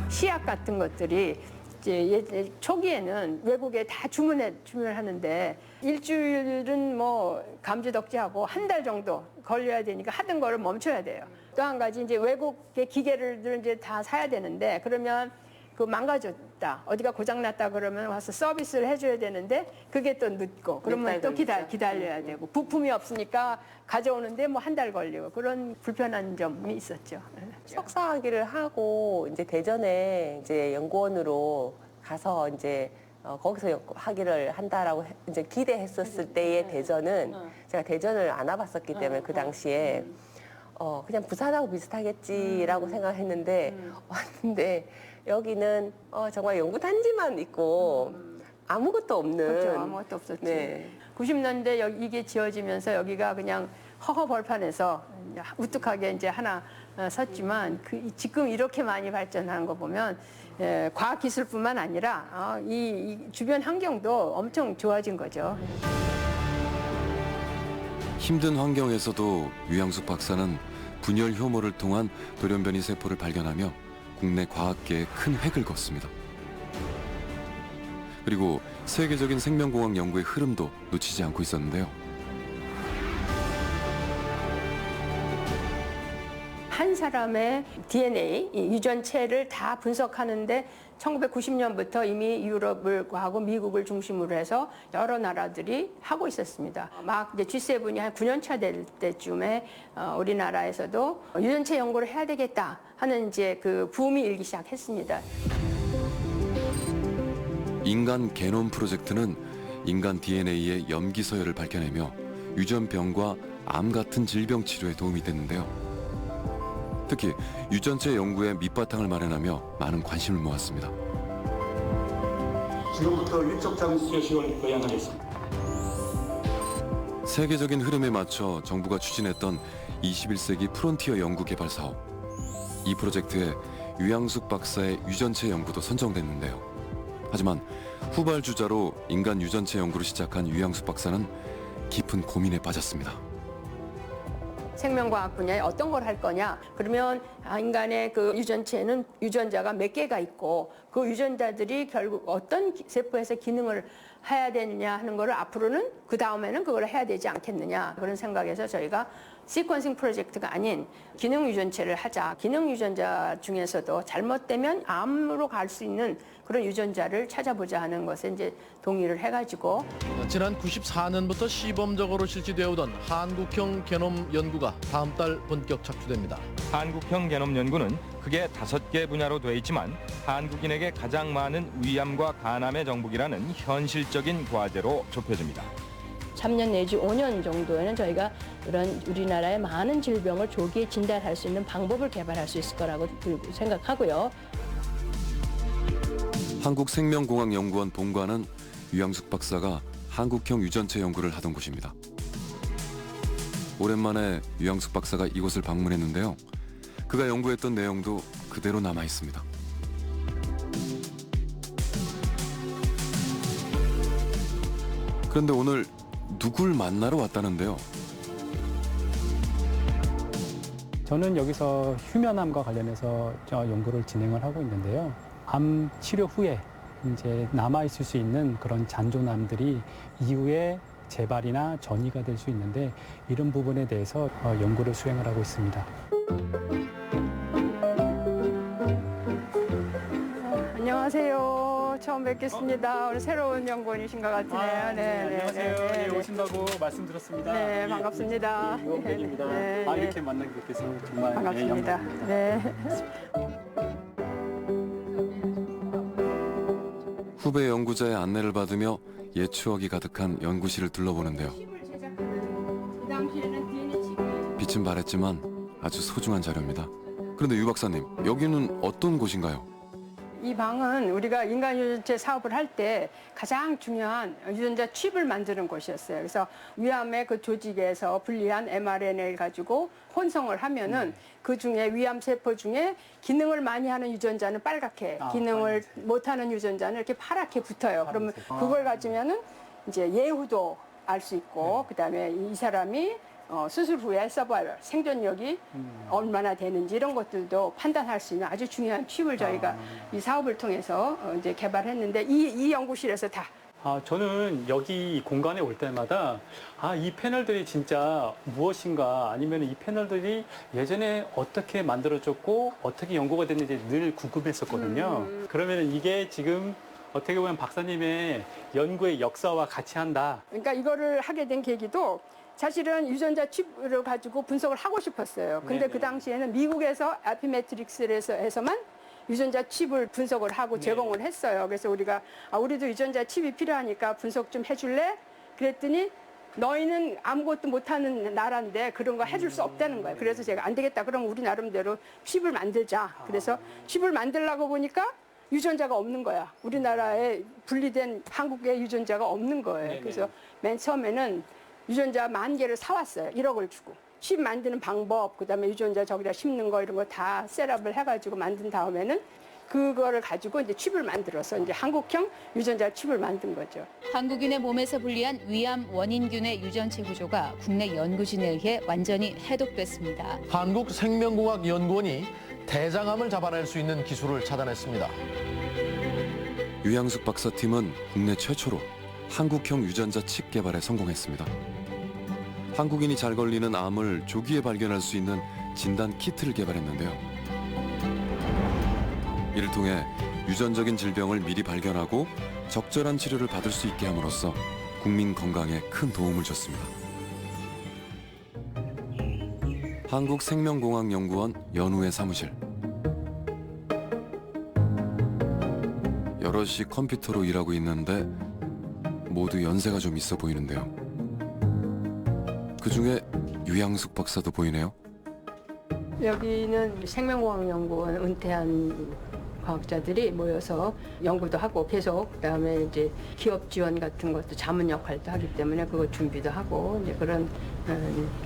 Speaker 15: 시약 같은 것들이 이제 초기에는 외국에 다 주문하는데 일주일은 뭐 감지덕지하고 한 달 정도 걸려야 되니까 하던 거를 멈춰야 돼요. 또 한 가지 이제 외국의 기계를 이제 다 사야 되는데 그러면 그 망가졌다 어디가 고장났다 그러면 와서 서비스를 해줘야 되는데 그게 또 늦고 그러면 또 기다려야 되고 부품이 없으니까 가져오는데 뭐 한 달 걸리고 그런 불편한 점이 있었죠.
Speaker 17: 석사학위를 하고 이제 대전에 이제 연구원으로 가서 이제 거기서 학위를 한다라고 이제 기대했었을 때의 대전은 제가 대전을 안 와봤었기 때문에 그 당시에 그냥 부산하고 비슷하겠지라고 생각했는데 왔는데 여기는 정말 연구단지만 있고 아무것도 없는.
Speaker 15: 그렇죠. 아무것도 없었지. 90년대 이게 지어지면서 여기가 그냥 허허 벌판에서 우뚝하게 이제 하나 섰지만 지금 이렇게 많이 발전한 거 보면 과학기술뿐만 아니라 이 주변 환경도 엄청 좋아진 거죠.
Speaker 1: 힘든 환경에서도 유양숙 박사는 분열 효모를 통한 돌연변이 세포를 발견하며 국내 과학계에 큰 획을 걷습니다. 그리고 세계적인 생명공학 연구의 흐름도 놓치지 않고 있었는데요.
Speaker 15: 한 사람의 DNA, 유전체를 다 분석하는데 1990년부터 이미 유럽하고 미국을 중심으로 해서 여러 나라들이 하고 있었습니다. 막 이제 G7이 한 9년 차 될 때쯤에 우리나라에서도 유전체 연구를 해야 되겠다 하는 이제 그 붐이 일기 시작했습니다.
Speaker 1: 인간 게놈 프로젝트는 인간 DNA의 염기 서열을 밝혀내며 유전병과 암 같은 질병 치료에 도움이 됐는데요. 특히 유전체 연구에 밑바탕을 마련하며 많은 관심을 모았습니다.
Speaker 14: 지금부터 위쪽 장수 표시를 거양하겠습니다.
Speaker 1: 세계적인 흐름에 맞춰 정부가 추진했던 21세기 프론티어 연구 개발 사업. 이 프로젝트에 유양숙 박사의 유전체 연구도 선정됐는데요. 하지만 후발주자로 인간 유전체 연구를 시작한 유양숙 박사는 깊은 고민에 빠졌습니다.
Speaker 15: 생명과학 분야에 어떤 걸 할 거냐? 그러면 인간의 그 유전체는 유전자가 몇 개가 있고 그 유전자들이 결국 어떤 세포에서 기능을 해야 되느냐 하는 거를 앞으로는 그 다음에는 그걸 해야 되지 않겠느냐 그런 생각에서 저희가 시퀀싱 프로젝트가 아닌 기능 유전체를 하자. 기능 유전자 중에서도 잘못되면 암으로 갈 수 있는 그런 유전자를 찾아보자 하는 것에 이제 동의를 해가지고
Speaker 18: 지난 94년부터 시범적으로 실시되어 오던 한국형 게놈 연구가 다음 달 본격 착수됩니다.
Speaker 19: 한국형 게놈 연구는 크게 5개 분야로 되어 있지만 한국인에게 가장 많은 위암과 간암의 정복이라는 현실적인 과제로 좁혀집니다.
Speaker 15: 3년 내지 5년 정도에는 저희가 이런 우리나라의 많은 질병을 조기에 진단할 수 있는 방법을 개발할 수 있을 거라고 생각하고요.
Speaker 1: 한국생명공학연구원 본관은 유양숙 박사가 한국형 유전체 연구를 하던 곳입니다. 오랜만에 유양숙 박사가 이곳을 방문했는데요. 그가 연구했던 내용도 그대로 남아 있습니다. 그런데 오늘 누굴 만나러 왔다는데요.
Speaker 6: 저는 여기서 휴면암과 관련해서 연구를 진행을 하고 있는데요. 암 치료 후에 이제 남아 있을 수 있는 그런 잔존암들이 이후에 재발이나 전이가 될 수 있는데 이런 부분에 대해서 연구를 수행을 하고 있습니다.
Speaker 15: 안녕하세요. 처음 뵙겠습니다. 오늘 새로운 연구원이신 것 같으네요.
Speaker 6: 안녕하세요. 네, 오신다고 말씀드렸습니다.
Speaker 15: 네, 반갑습니다.
Speaker 6: 이원빈입니다.
Speaker 15: 네,
Speaker 6: 이렇게 만나게 돼서 정말
Speaker 15: 반갑습니다.
Speaker 6: 영광입니다.
Speaker 15: 네.
Speaker 1: 후배 연구자의 안내를 받으며 옛 추억이 가득한 연구실을 둘러보는데요. 빛은 바랬지만 아주 소중한 자료입니다. 그런데 유 박사님, 여기는 어떤 곳인가요?
Speaker 15: 이 방은 우리가 인간 유전체 사업을 할 때 가장 중요한 유전자 칩을 만드는 곳이었어요. 그래서 위암의 그 조직에서 분리한 mRNA를 가지고 혼성을 하면은 그 중에 위암 세포 중에 기능을 많이 하는 유전자는 빨갛게, 기능을 못하는 유전자는 이렇게 파랗게 붙어요. 그러면 그걸 가지면은 이제 예후도 알 수 있고, 그다음에 이 사람이 수술 후에 서바이벌, 생존력이 얼마나 되는지 이런 것들도 판단할 수 있는 아주 중요한 칩을 저희가 이 사업을 통해서 이제 개발했는데 이 연구실에서 다.
Speaker 6: 저는 여기 공간에 올 때마다 이 패널들이 진짜 무엇인가 아니면 이 패널들이 예전에 어떻게 만들어졌고 어떻게 연구가 됐는지 늘 궁금했었거든요. 그러면 이게 지금 어떻게 보면 박사님의 연구의 역사와 같이 한다.
Speaker 15: 그러니까 이거를 하게 된 계기도 사실은 유전자 칩을 가지고 분석을 하고 싶었어요. 근데
Speaker 6: 네네.
Speaker 15: 그 당시에는 미국에서 아피메트릭스에서만 유전자 칩을 분석을 하고 제공을 했어요. 그래서 우리가 우리도 유전자 칩이 필요하니까 분석 좀 해줄래? 그랬더니 너희는 아무것도 못하는 나라인데 그런 거 해줄 수 없다는 거예요. 그래서 제가 안 되겠다. 그럼 우리 나름대로 칩을 만들자. 그래서 칩을 만들려고 보니까 유전자가 없는 거야. 우리나라에 분리된 한국의 유전자가 없는 거예요.
Speaker 6: 네네.
Speaker 15: 그래서 맨 처음에는 유전자 10,000개를 사왔어요. 1억을 주고. 칩 만드는 방법, 그다음에 유전자 저기다 심는 거 이런 거 다 셋업을 해가지고 만든 다음에는 그거를 가지고 이제 칩을 만들어서 이제 한국형 유전자 칩을 만든 거죠.
Speaker 20: 한국인의 몸에서 분리한 위암 원인균의 유전체 구조가 국내 연구진에 의해 완전히 해독됐습니다.
Speaker 18: 한국생명공학연구원이 대장암을 잡아낼 수 있는 기술을 찾아냈습니다.
Speaker 1: 유양숙 박사 팀은 국내 최초로 한국형 유전자 칩 개발에 성공했습니다. 한국인이 잘 걸리는 암을 조기에 발견할 수 있는 진단 키트를 개발했는데요. 이를 통해 유전적인 질병을 미리 발견하고 적절한 치료를 받을 수 있게 함으로써 국민 건강에 큰 도움을 줬습니다. 한국생명공학연구원 연우의 사무실. 여럿이 컴퓨터로 일하고 있는데 모두 연세가 좀 있어 보이는데요. 그중에 유양숙 박사도 보이네요.
Speaker 15: 여기는 생명공학연구원 은퇴한 과학자들이 모여서 연구도 하고 계속 그다음에 이제 기업 지원 같은 것도 자문 역할도 하기 때문에 그거 준비도 하고 이제 그런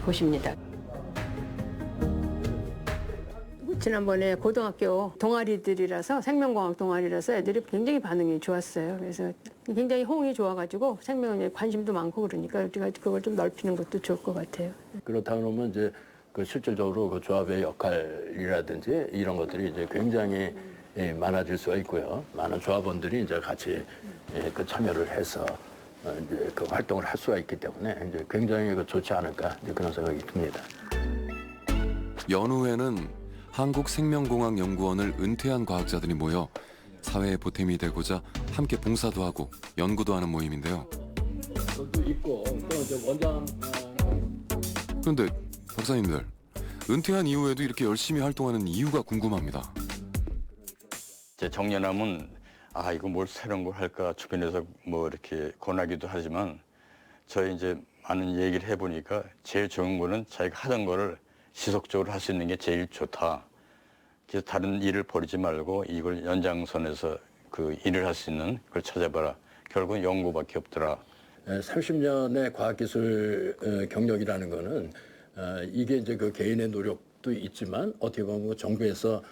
Speaker 15: 곳입니다. 지난번에 고등학교 동아리들이라서 생명공학 동아리라서 애들이 굉장히 반응이 좋았어요. 그래서 굉장히 호응이 좋아가지고 생명에 관심도 많고 그러니까 우리가 그걸 좀 넓히는 것도 좋을 것 같아요.
Speaker 21: 그렇다 그러면 이제 그 실질적으로 그 조합의 역할이라든지 이런 것들이 이제 굉장히 많아질 수가 있고요. 많은 조합원들이 이제 같이 그 참여를 해서 이제 그 활동을 할 수가 있기 때문에 이제 굉장히 그 좋지 않을까 이제 그런 생각이 듭니다.
Speaker 1: 연후에는 한국생명공학연구원을 은퇴한 과학자들이 모여 사회에 보탬이 되고자 함께 봉사도 하고 연구도 하는 모임인데요.
Speaker 21: 있고 또 이제 원장.
Speaker 1: 그런데 박사님들, 은퇴한 이후에도 이렇게 열심히 활동하는 이유가 궁금합니다.
Speaker 22: 이제 정년하면 아 이거 뭘 새로운 걸 할까 주변에서 뭐 이렇게 권하기도 하지만 저희 이제 많은 얘기를 해보니까 제일 좋은 거는 자기가 하던 거를 지속적으로 할 수 있는 게 제일 좋다. 그래서 다른 일을 버리지 말고 이걸 연장선에서 그 일을 할 수 있는 걸 찾아봐라. 결국 연구밖에 없더라.
Speaker 21: 30년의 과학기술 경력이라는 거는 이게 이제 그 개인의 노력도 있지만 어떻게 보면 정부에서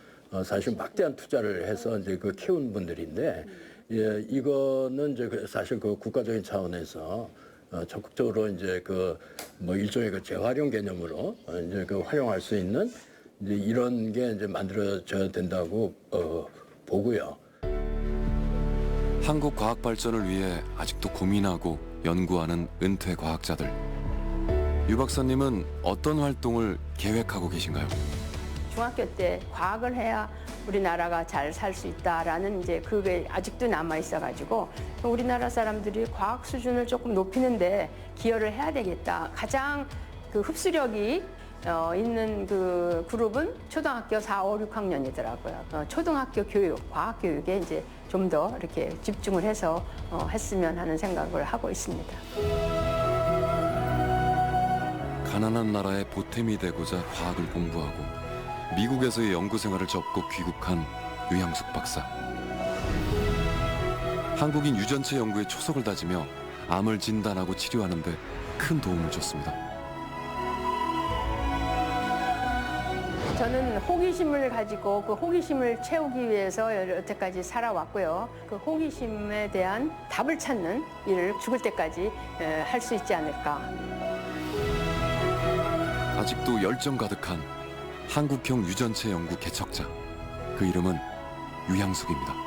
Speaker 21: 사실 막대한 투자를 해서 이제 그 키운 분들인데 이거는 이제 사실 그 국가적인 차원에서 적극적으로 이제 그 뭐 일종의 그 재활용 개념으로 이제 그 활용할 수 있는 이제 이런 게 이제 만들어져야 된다고 보고요.
Speaker 1: 한국 과학 발전을 위해 아직도 고민하고 연구하는 은퇴 과학자들. 유 박사님은 어떤 활동을 계획하고 계신가요?
Speaker 15: 중학교 때 과학을 해야 우리나라가 잘 살 수 있다라는 이제 그게 아직도 남아 있어가지고 우리나라 사람들이 과학 수준을 조금 높이는데 기여를 해야 되겠다. 가장 그 흡수력이 있는 그 그룹은 초등학교 4, 5, 6학년이더라고요. 초등학교 교육, 과학 교육에 이제 좀 더 이렇게 집중을 해서 했으면 하는 생각을 하고 있습니다.
Speaker 1: 가난한 나라의 보탬이 되고자 과학을 공부하고 미국에서의 연구 생활을 접고 귀국한 유향숙 박사. 한국인 유전체 연구에 초석을 다지며 암을 진단하고 치료하는 데 큰 도움을 줬습니다.
Speaker 15: 저는 호기심을 가지고 그 호기심을 채우기 위해서 여태까지 살아왔고요. 그 호기심에 대한 답을 찾는 일을 죽을 때까지 할 수 있지 않을까.
Speaker 1: 아직도 열정 가득한 한국형 유전체 연구 개척자. 그 이름은 유향숙입니다.